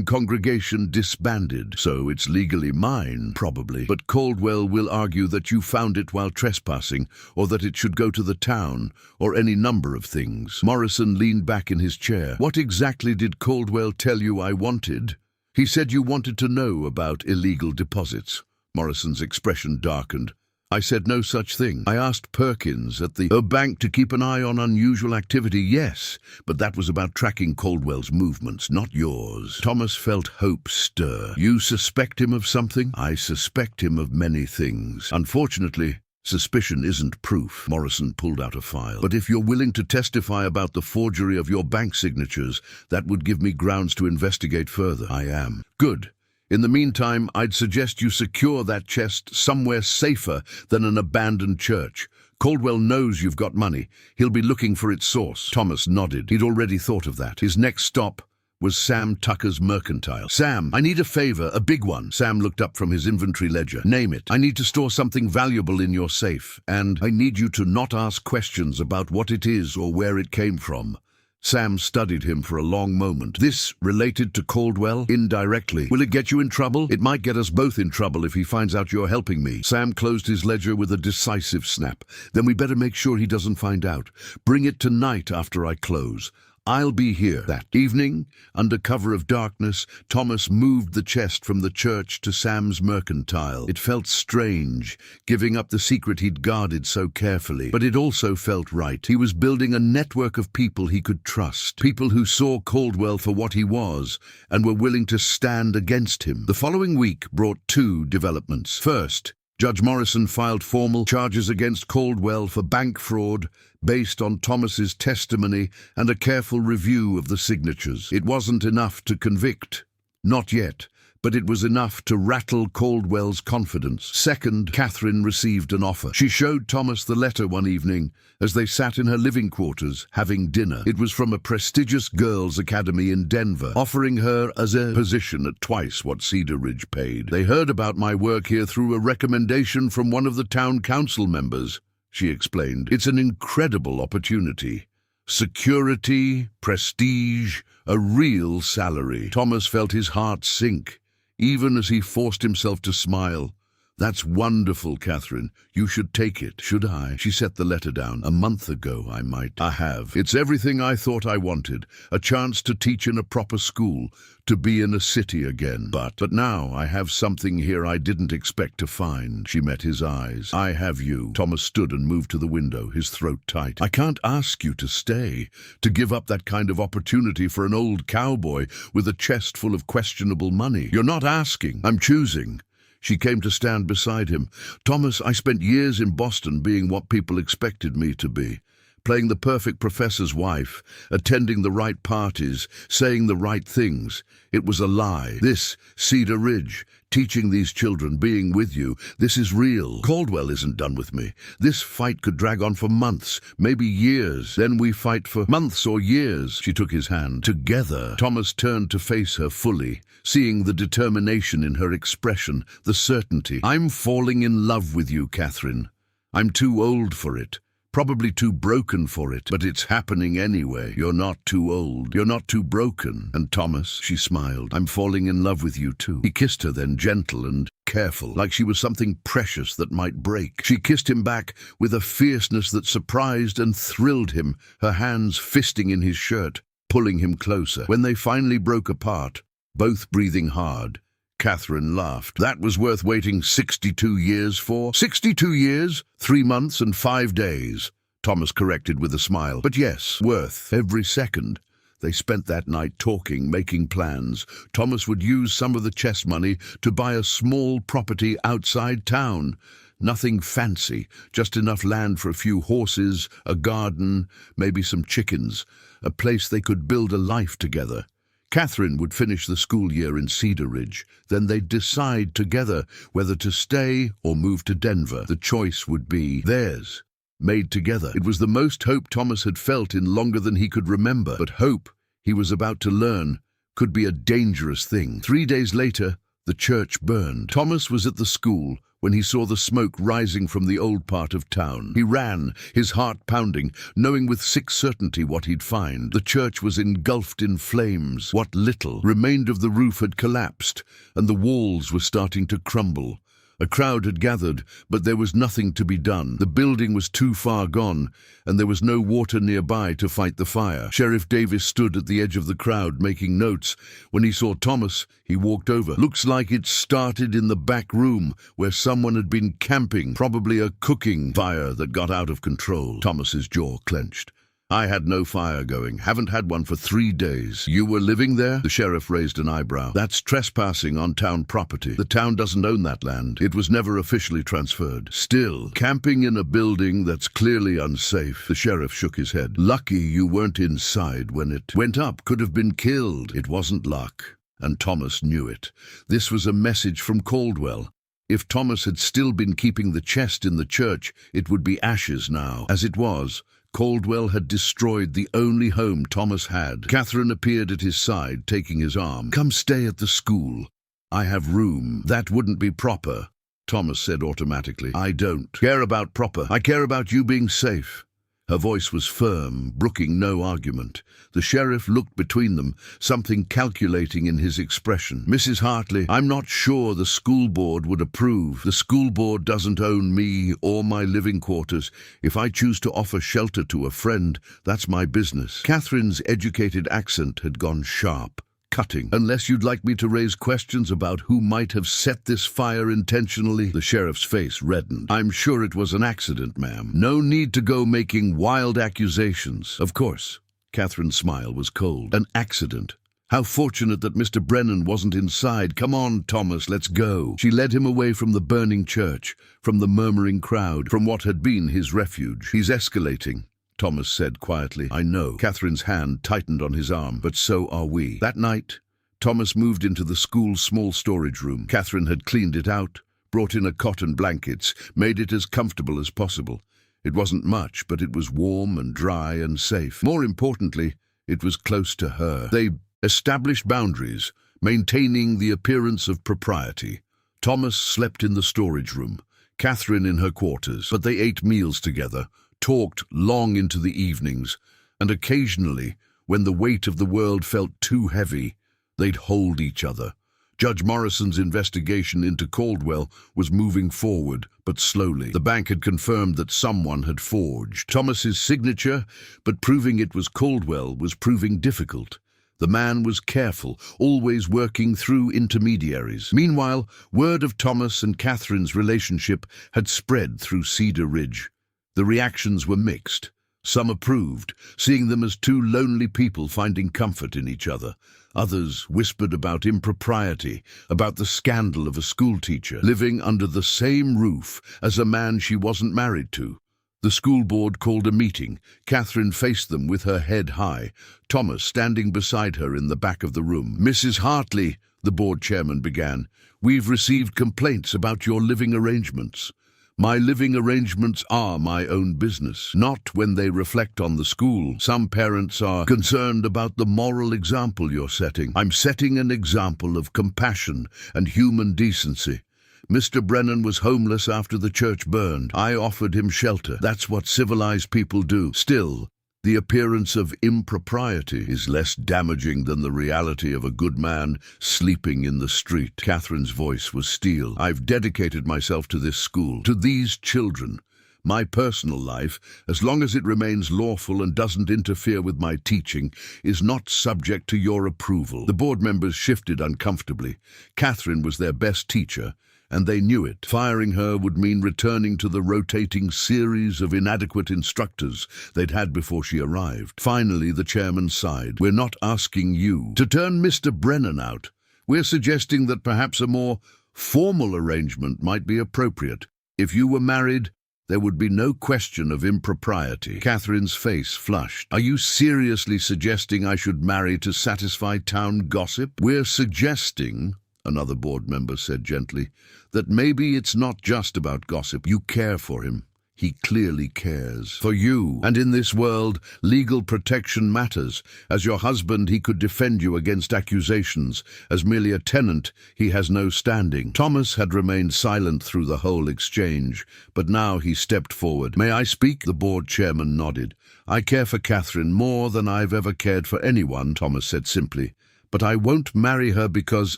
congregation disbanded, so it's legally mine, probably. But Caldwell will argue that you found it while trespassing, or that it should go to the town, or any number of things. Morrison leaned back in his chair. What exactly did Caldwell tell you I wanted? He said you wanted to know about illegal deposits. Morrison's expression darkened. I said no such thing. I asked Perkins at the bank to keep an eye on unusual activity, yes, but that was about tracking Caldwell's movements, not yours. Thomas felt hope stir. You suspect him of something? I suspect him of many things. Unfortunately, suspicion isn't proof. Morrison pulled out a file. But if you're willing to testify about the forgery of your bank signatures, that would give me grounds to investigate further. I am. Good. In the meantime, I'd suggest you secure that chest somewhere safer than an abandoned church. Caldwell knows you've got money. He'll be looking for its source. Thomas nodded. He'd already thought of that. His next stop was Sam Tucker's Mercantile. Sam, I need a favor, a big one. Sam looked up from his inventory ledger. Name it. I need to store something valuable in your safe, and I need you to not ask questions about what it is or where it came from. Sam studied him for a long moment. This related to Caldwell? Indirectly. Will it get you in trouble? It might get us both in trouble if he finds out you're helping me. Sam closed his ledger with a decisive snap. Then we better make sure he doesn't find out. Bring it tonight after I close. I'll be here. That evening, under cover of darkness, Thomas moved the chest from the church to Sam's mercantile. It felt strange, giving up the secret he'd guarded so carefully, but it also felt right. He was building a network of people he could trust, people who saw Caldwell for what he was and were willing to stand against him. The following week brought two developments. First, Judge Morrison filed formal charges against Caldwell for bank fraud based on Thomas's testimony and a careful review of the signatures. It wasn't enough to convict, not yet, but it was enough to rattle Caldwell's confidence. Second, Catherine received an offer. She showed Thomas the letter one evening as they sat in her living quarters having dinner. It was from a prestigious girls' academy in Denver, offering her as a position at twice what Cedar Ridge paid. "They heard about my work here through a recommendation from one of the town council members," she explained. "It's an incredible opportunity. Security, prestige, a real salary." Thomas felt his heart sink, even as he forced himself to smile. "That's wonderful, Catherine. You should take it." "Should I?" She set the letter down. "A month ago, I might." "I have. It's everything I thought I wanted. A chance to teach in a proper school, to be in a city again. But now I have something here I didn't expect to find." She met his eyes. "I have you." Thomas stood and moved to the window, his throat tight. "I can't ask you to stay, to give up that kind of opportunity for an old cowboy with a chest full of questionable money. You're not asking. I'm choosing." She came to stand beside him. "Thomas, I spent years in Boston being what people expected me to be. Playing the perfect professor's wife, attending the right parties, saying the right things. It was a lie. This, Cedar Ridge, teaching these children, being with you, this is real. Caldwell isn't done with me. This fight could drag on for months, maybe years. Then we fight for months or years." She took his hand. "Together." Thomas turned to face her fully, seeing the determination in her expression, the certainty. "I'm falling in love with you, Catherine. I'm too old for it. Probably too broken for it, but it's happening anyway. You're not too old. You're not too broken. And Thomas," she smiled, "I'm falling in love with you too." He kissed her then, gentle and careful, like she was something precious that might break. She kissed him back with a fierceness that surprised and thrilled him, her hands fisting in his shirt, pulling him closer. When they finally broke apart, both breathing hard, Catherine laughed. "That was worth waiting 62 years for." 62 years, 3 months and 5 days, Thomas corrected with a smile. "But yes, worth every second." They spent that night talking, making plans. Thomas would use some of the chest money to buy a small property outside town. Nothing fancy, just enough land for a few horses, a garden, maybe some chickens, a place they could build a life together. Catherine would finish the school year in Cedar Ridge. Then they'd decide together whether to stay or move to Denver. The choice would be theirs, made together. It was the most hope Thomas had felt in longer than he could remember. But hope, he was about to learn, could be a dangerous thing. 3 days later, the church burned. Thomas was at the school when he saw the smoke rising from the old part of town. He ran, his heart pounding, knowing with sick certainty what he'd find. The church was engulfed in flames. What little remained of the roof had collapsed, and the walls were starting to crumble. A crowd had gathered, but there was nothing to be done. The building was too far gone, and there was no water nearby to fight the fire. Sheriff Davis stood at the edge of the crowd making notes. When he saw Thomas, he walked over. "Looks like it started in the back room, where someone had been camping, probably a cooking fire that got out of control." Thomas's jaw clenched. "I had no fire going. Haven't had one for 3 days. You were living there?" The sheriff raised an eyebrow. "That's trespassing on town property. The town doesn't own that land. It was never officially transferred." "Still, camping in a building that's clearly unsafe." The sheriff shook his head. "Lucky you weren't inside when it went up. Could have been killed." It wasn't luck, and Thomas knew it. This was a message from Caldwell. If Thomas had still been keeping the chest in the church, it would be ashes now. As it was, Caldwell had destroyed the only home Thomas had. Catherine appeared at his side, taking his arm. "Come stay at the school. I have room." "That wouldn't be proper," Thomas said automatically. "I don't care about proper. I care about you being safe." Her voice was firm, brooking no argument. The sheriff looked between them, something calculating in his expression. "Mrs. Hartley, I'm not sure the school board would approve. The school board doesn't own me or my living quarters. If I choose to offer shelter to a friend, that's my business." Catherine's educated accent had gone sharp, cutting. "Unless you'd like me to raise questions about who might have set this fire intentionally." The sheriff's face reddened. "I'm sure it was an accident, ma'am. No need to go making wild accusations." "Of course." Catherine's smile was cold. "An accident. How fortunate that Mr. Brennan wasn't inside. Come on, Thomas, let's go." She led him away from the burning church, from the murmuring crowd, from what had been his refuge. "He's escalating," Thomas said quietly. "I know." Catherine's hand tightened on his arm. "But so are we." That night, Thomas moved into the school's small storage room. Catherine had cleaned it out, brought in a cot and blankets, made it as comfortable as possible. It wasn't much, but it was warm and dry and safe. More importantly, it was close to her. They established boundaries, maintaining the appearance of propriety. Thomas slept in the storage room, Catherine in her quarters, but they ate meals together, talked long into the evenings, and occasionally, when the weight of the world felt too heavy, they'd hold each other. Judge Morrison's investigation into Caldwell was moving forward, but slowly. The bank had confirmed that someone had forged Thomas's signature, but proving it was Caldwell was proving difficult. The man was careful, always working through intermediaries. Meanwhile, word of Thomas and Catherine's relationship had spread through Cedar Ridge. The reactions were mixed. Some approved, seeing them as two lonely people finding comfort in each other. Others whispered about impropriety, about the scandal of a schoolteacher living under the same roof as a man she wasn't married to. The school board called a meeting. Catherine faced them with her head high, Thomas standing beside her in the back of the room. "Mrs. Hartley," the board chairman began, "we've received complaints about your living arrangements. My living arrangements are my own business, not when they reflect on the school. Some parents are concerned about the moral example you're setting. I'm setting an example of compassion and human decency. Mr. Brennan was homeless after the church burned. I offered him shelter. That's what civilized people do. Still, the appearance of impropriety is less damaging than the reality of a good man sleeping in the street." Catherine's voice was steel. "I've dedicated myself to this school, to these children. My personal life, as long as it remains lawful and doesn't interfere with my teaching, is not subject to your approval." The board members shifted uncomfortably. Catherine was their best teacher, and they knew it. Firing her would mean returning to the rotating series of inadequate instructors they'd had before she arrived. Finally, the chairman sighed. "We're not asking you to turn Mr. Brennan out. We're suggesting that perhaps a more formal arrangement might be appropriate. If you were married, there would be no question of impropriety." Catherine's face flushed. "Are you seriously suggesting I should marry to satisfy town gossip?" "We're suggesting," another board member said gently, "that maybe it's not just about gossip. You care for him. He clearly cares for you. And in this world, legal protection matters. As your husband, he could defend you against accusations. As merely a tenant, he has no standing." Thomas had remained silent through the whole exchange, but now he stepped forward. "May I speak?" The board chairman nodded. "I care for Catherine more than I've ever cared for anyone," Thomas said simply. "But I won't marry her because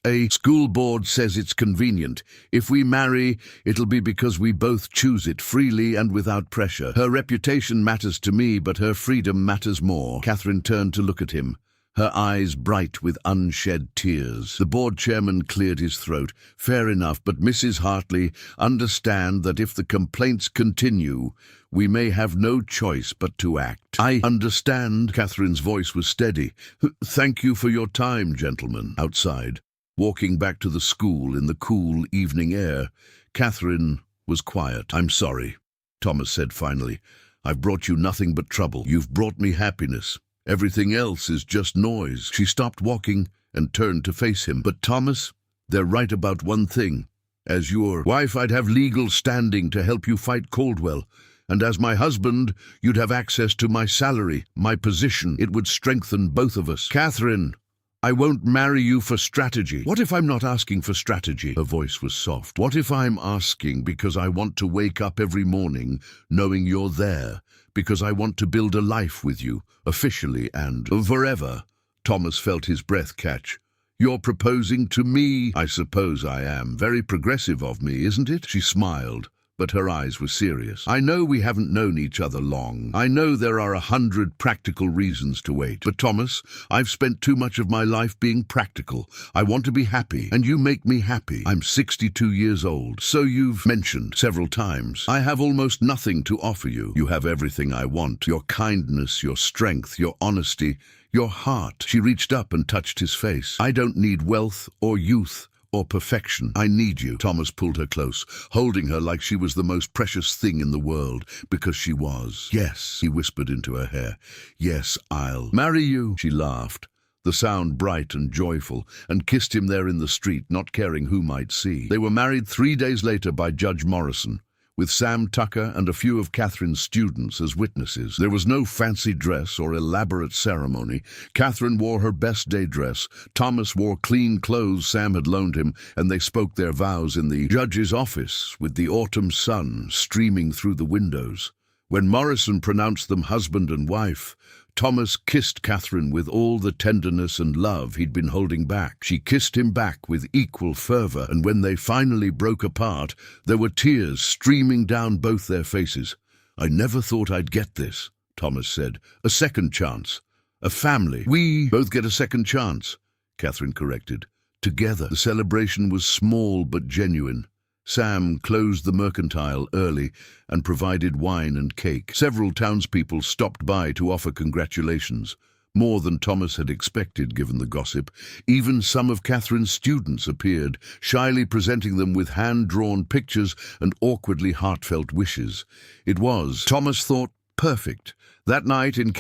a school board says it's convenient. If we marry, it'll be because we both choose it freely and without pressure. Her reputation matters to me, but her freedom matters more." Catherine turned to look at him, her eyes bright with unshed tears. The board chairman cleared his throat. "Fair enough, but Mrs. Hartley, understand that if the complaints continue, we may have no choice but to act." "I understand." Catherine's voice was steady. "Thank you for your time, gentlemen." Outside, walking back to the school in the cool evening air, Catherine was quiet. "I'm sorry," Thomas said finally. "I've brought you nothing but trouble. You've brought me happiness. Everything else is just noise." She stopped walking and turned to face him. "But Thomas, they're right about one thing. As your wife, I'd have legal standing to help you fight Caldwell. And as my husband, you'd have access to my salary, my position. It would strengthen both of us." "Catherine, I won't marry you for strategy." "What if I'm not asking for strategy?" Her voice was soft. "What if I'm asking because I want to wake up every morning knowing you're there, because I want to build a life with you, officially and forever. Thomas felt his breath catch. You're proposing to me? I suppose I am. Very progressive of me, isn't it? She smiled, but her eyes were serious. I know we haven't known each other long. I know there are 100 practical reasons to wait. But Thomas, I've spent too much of my life being practical. I want to be happy, and you make me happy. I'm 62 years old, so you've mentioned several times. I have almost nothing to offer you. You have everything I want. Your kindness, your strength, your honesty, your heart. She reached up and touched his face. I don't need wealth or youth or perfection. I need you. Thomas pulled her close, holding her like she was the most precious thing in the world, because she was. Yes, he whispered into her hair. Yes, I'll marry you. She laughed, the sound bright and joyful, and kissed him there in the street, not caring who might see. They were married 3 days later by Judge Morrison, with Sam Tucker and a few of Catherine's students as witnesses. There was no fancy dress or elaborate ceremony. Catherine wore her best day dress. Thomas wore clean clothes Sam had loaned him, and they spoke their vows in the judge's office, with the autumn sun streaming through the windows. When Morrison pronounced them husband and wife, Thomas kissed Catherine with all the tenderness and love he'd been holding back. She kissed him back with equal fervor, and when they finally broke apart, there were tears streaming down both their faces. I never thought I'd get this, Thomas said. A second chance. A family. We both get a second chance, Catherine corrected. Together. The celebration was small but genuine. Sam closed the mercantile early and provided wine and cake. Several townspeople stopped by to offer congratulations, more than Thomas had expected given the gossip. Even some of Catherine's students appeared, shyly presenting them with hand-drawn pictures and awkwardly heartfelt wishes. It was, Thomas thought, perfect. That night in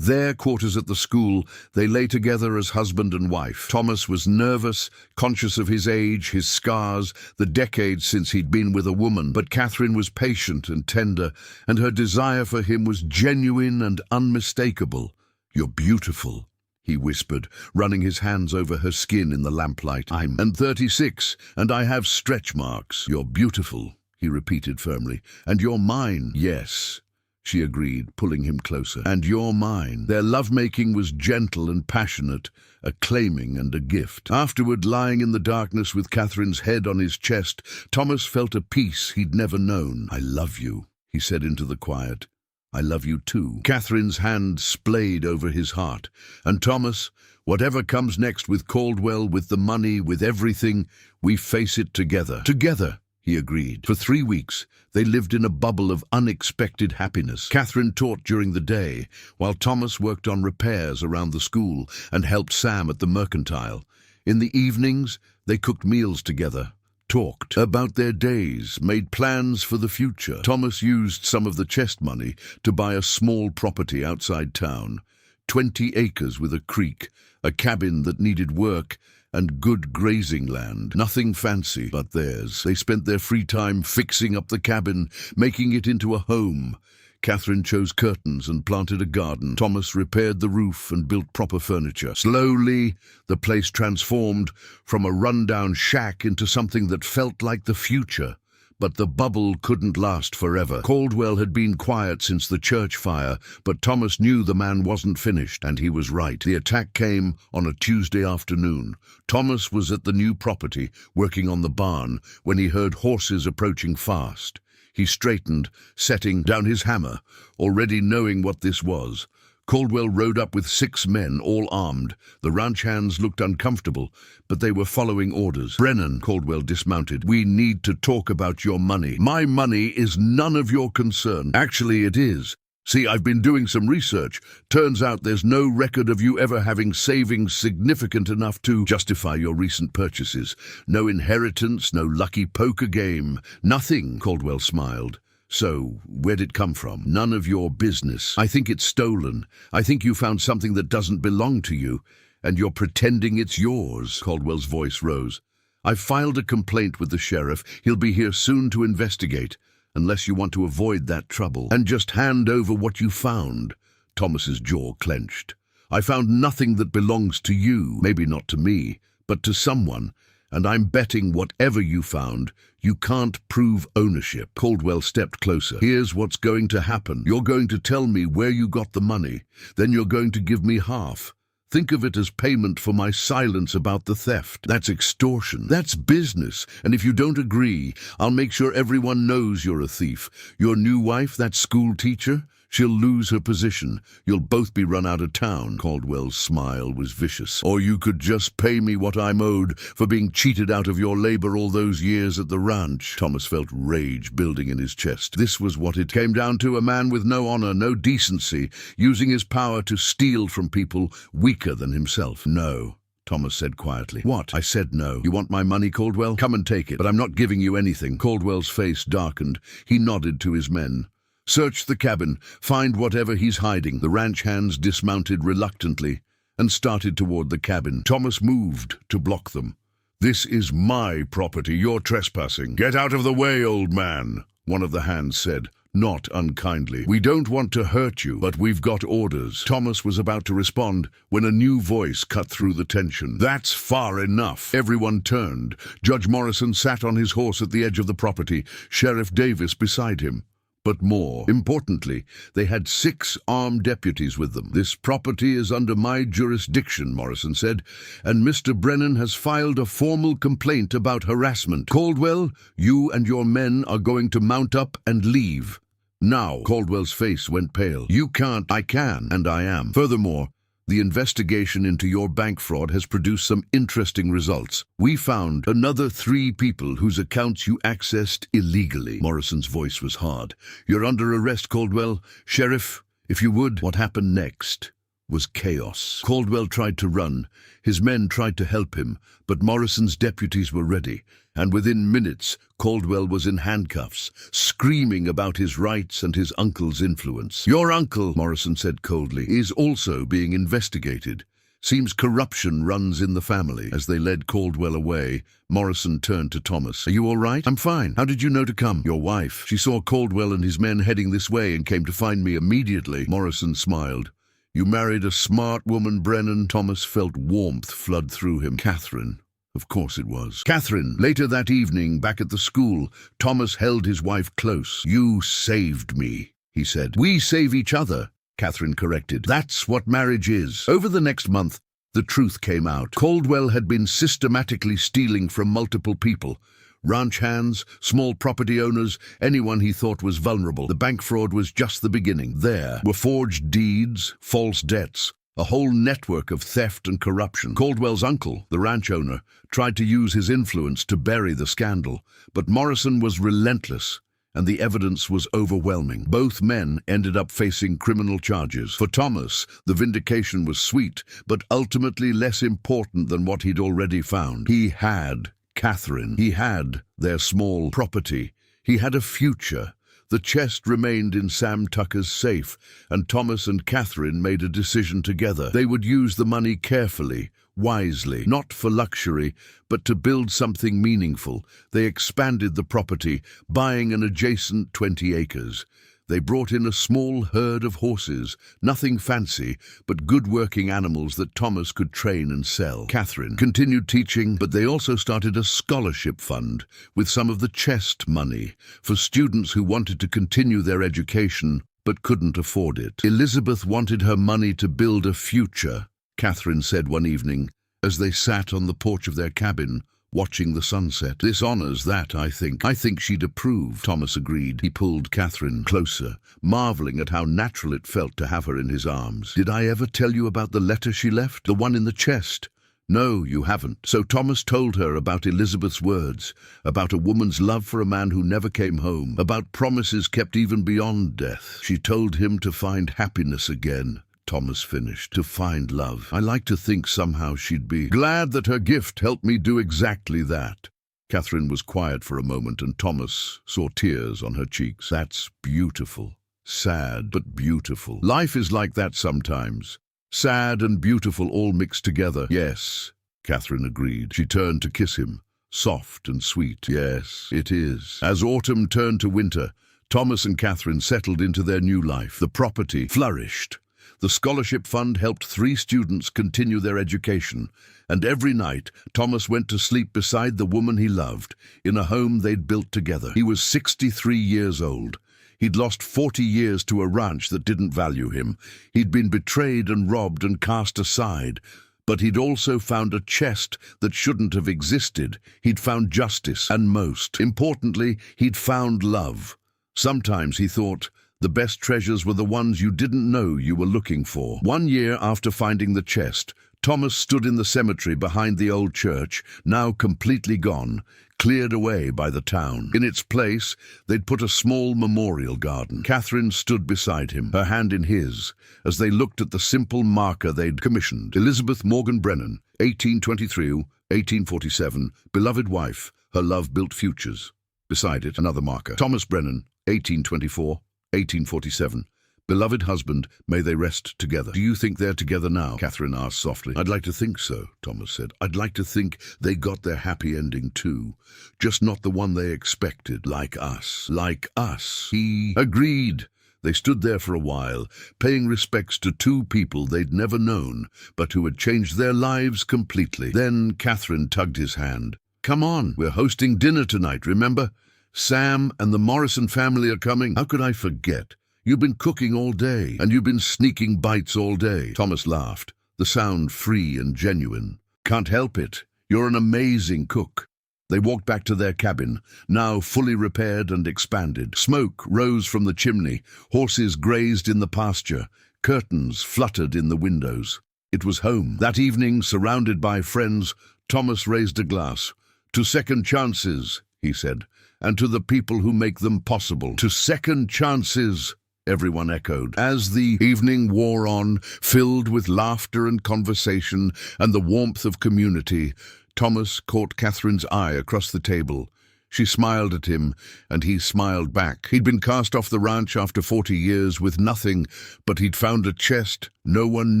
their quarters at the school, they lay together as husband and wife. Thomas was nervous, conscious of his age, his scars, the decades since he'd been with a woman. But Catherine was patient and tender, and her desire for him was genuine and unmistakable. You're beautiful, he whispered, running his hands over her skin in the lamplight. I'm 36, and I have stretch marks. You're beautiful, he repeated firmly. And you're mine. Yes, she agreed, pulling him closer. And you're mine. Their lovemaking was gentle and passionate, a claiming and a gift. Afterward, lying in the darkness with Catherine's head on his chest, Thomas felt a peace he'd never known. I love you, he said into the quiet. I love you too. Catherine's hand splayed over his heart. And Thomas, whatever comes next with Caldwell, with the money, with everything, we face it together. Together, he agreed. For 3 weeks, they lived in a bubble of unexpected happiness. Catherine taught during the day, while Thomas worked on repairs around the school and helped Sam at the mercantile. In the evenings, they cooked meals together, talked about their days, made plans for the future. Thomas used some of the chest money to buy a small property outside town, 20 acres with a creek, a cabin that needed work, and good grazing land. Nothing fancy, but theirs. They spent their free time fixing up the cabin, making it into a home. Catherine chose curtains and planted a garden. Thomas repaired the roof and built proper furniture. Slowly, the place transformed from a rundown shack into something that felt like the future. But the bubble couldn't last forever. Caldwell had been quiet since the church fire, but Thomas knew the man wasn't finished, and he was right. The attack came on a Tuesday afternoon. Thomas was at the new property, working on the barn, when he heard horses approaching fast. He straightened, setting down his hammer, already knowing what this was. Caldwell rode up with 6 men, all armed. The ranch hands looked uncomfortable, but they were following orders. Brennan, Caldwell dismounted. We need to talk about your money. My money is none of your concern. Actually, it is. See, I've been doing some research. Turns out there's no record of you ever having savings significant enough to justify your recent purchases. No inheritance, no lucky poker game. Nothing, Caldwell smiled. So, where'd it come from? None of your business. I think it's stolen. I think you found something that doesn't belong to you, and you're pretending it's yours. Caldwell's voice rose. I've filed a complaint with the sheriff. He'll be here soon to investigate, unless you want to avoid that trouble. And just hand over what you found. Thomas's jaw clenched. I found nothing that belongs to you. Maybe not to me, but to someone. And I'm betting whatever you found, you can't prove ownership. Caldwell stepped closer. Here's what's going to happen. You're going to tell me where you got the money. Then you're going to give me half. Think of it as payment for my silence about the theft. That's extortion. That's business. And if you don't agree, I'll make sure everyone knows you're a thief. Your new wife, that school teacher, she'll lose her position. You'll both be run out of town. Caldwell's smile was vicious. Or you could just pay me what I'm owed for being cheated out of your labor all those years at the ranch. Thomas felt rage building in his chest. This was what it came down to, a man with no honor, no decency, using his power to steal from people weaker than himself. No, Thomas said quietly. What? I said no. You want my money, Caldwell? Come and take it. But I'm not giving you anything. Caldwell's face darkened. He nodded to his men. Search the cabin, find whatever he's hiding. The ranch hands dismounted reluctantly and started toward the cabin. Thomas moved to block them. This is my property. You're trespassing. Get out of the way, old man, one of the hands said, not unkindly. We don't want to hurt you, but we've got orders. Thomas was about to respond when a new voice cut through the tension. That's far enough. Everyone turned. Judge Morrison sat on his horse at the edge of the property, Sheriff Davis beside him. But more importantly, they had 6 armed deputies with them. This property is under my jurisdiction, Morrison said, and Mr. Brennan has filed a formal complaint about harassment. Caldwell, you and your men are going to mount up and leave. Now. Caldwell's face went pale. You can't. I can, and I am. Furthermore, the investigation into your bank fraud has produced some interesting results. We found another 3 people whose accounts you accessed illegally. Morrison's voice was hard. You're under arrest, Caldwell. Sheriff, if you would. What happened next was chaos. Caldwell tried to run. His men tried to help him, but Morrison's deputies were ready, and within minutes, Caldwell was in handcuffs, screaming about his rights and his uncle's influence. Your uncle, Morrison said coldly, is also being investigated. Seems corruption runs in the family. As they led Caldwell away, Morrison turned to Thomas. Are you all right? I'm fine. How did you know to come? Your wife. She saw Caldwell and his men heading this way and came to find me immediately. Morrison smiled. You married a smart woman, Brennan. Thomas felt warmth flood through him. Catherine. Of course it was. Catherine. Later that evening, back at the school, Thomas held his wife close. You saved me, he said. We save each other, Catherine corrected. That's what marriage is. Over the next month, the truth came out. Caldwell had been systematically stealing from multiple people. Ranch hands, small property owners, anyone he thought was vulnerable. The bank fraud was just the beginning. There were forged deeds, false debts, a whole network of theft and corruption. Caldwell's uncle, the ranch owner, tried to use his influence to bury the scandal, but Morrison was relentless, and the evidence was overwhelming. Both men ended up facing criminal charges. For Thomas, the vindication was sweet, but ultimately less important than what he'd already found. He had Catherine. He had their small property. He had a future. The chest remained in Sam Tucker's safe, and Thomas and Catherine made a decision together. They would use the money carefully, wisely, not for luxury, but to build something meaningful. They expanded the property, buying an adjacent 20 acres. They brought in a small herd of horses, nothing fancy, but good working animals that Thomas could train and sell. Catherine continued teaching, but they also started a scholarship fund with some of the chest money for students who wanted to continue their education but couldn't afford it. Elizabeth wanted her money to build a future, Catherine said one evening, as they sat on the porch of their cabin, watching the sunset. This honors that, I think. I think she'd approve, Thomas agreed. He pulled Catherine closer, marveling at how natural it felt to have her in his arms. Did I ever tell you about the letter she left? The one in the chest? No, you haven't. So Thomas told her about Elizabeth's words, about a woman's love for a man who never came home, about promises kept even beyond death. She told him to find happiness again. Thomas finished. To find love. I like to think somehow she'd be glad that her gift helped me do exactly that. Catherine was quiet for a moment, and Thomas saw tears on her cheeks. That's beautiful. Sad, but beautiful. Life is like that sometimes. Sad and beautiful all mixed together. Yes, Catherine agreed. She turned to kiss him, soft and sweet. Yes, it is. As autumn turned to winter, Thomas and Catherine settled into their new life. The property flourished. The scholarship fund helped 3 students continue their education, and every night Thomas went to sleep beside the woman he loved, in a home they'd built together. He was 63 years old. He'd lost 40 years to a ranch that didn't value him. He'd been betrayed and robbed and cast aside. But he'd also found a chest that shouldn't have existed. He'd found justice, and most importantly, he'd found love. Sometimes, he thought, the best treasures were the ones you didn't know you were looking for. 1 year after finding the chest, Thomas stood in the cemetery behind the old church, now completely gone, cleared away by the town. In its place, they'd put a small memorial garden. Catherine stood beside him, her hand in his, as they looked at the simple marker they'd commissioned. Elizabeth Morgan Brennan, 1823-1847, beloved wife, her love built futures. Beside it, another marker. Thomas Brennan, 1824-1847, beloved husband, may they rest together. Do you think they're together now? Catherine asked softly. I'd like to think so, Thomas said. I'd like to think they got their happy ending too. Just not the one they expected, like us. Like us. He agreed. They stood there for a while, paying respects to 2 people they'd never known, but who had changed their lives completely. Then Catherine tugged his hand. Come on, we're hosting dinner tonight, remember? Sam and the Morrison family are coming. How could I forget? You've been cooking all day, and you've been sneaking bites all day. Thomas laughed, the sound free and genuine. Can't help it. You're an amazing cook. They walked back to their cabin, now fully repaired and expanded. Smoke rose from the chimney, horses grazed in the pasture, curtains fluttered in the windows. It was home. That evening, surrounded by friends, Thomas raised a glass. To second chances, he said, and to the people who make them possible. To second chances, everyone echoed. As the evening wore on, filled with laughter and conversation and the warmth of community, Thomas caught Catherine's eye across the table. She smiled at him, and he smiled back. He'd been cast off the ranch after 40 years with nothing, but he'd found a chest no one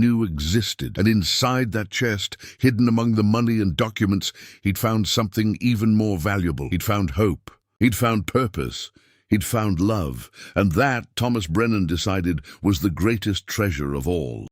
knew existed. And inside that chest, hidden among the money and documents, he'd found something even more valuable. He'd found hope. He'd found purpose. He'd found love. And that, Thomas Brennan decided, was the greatest treasure of all.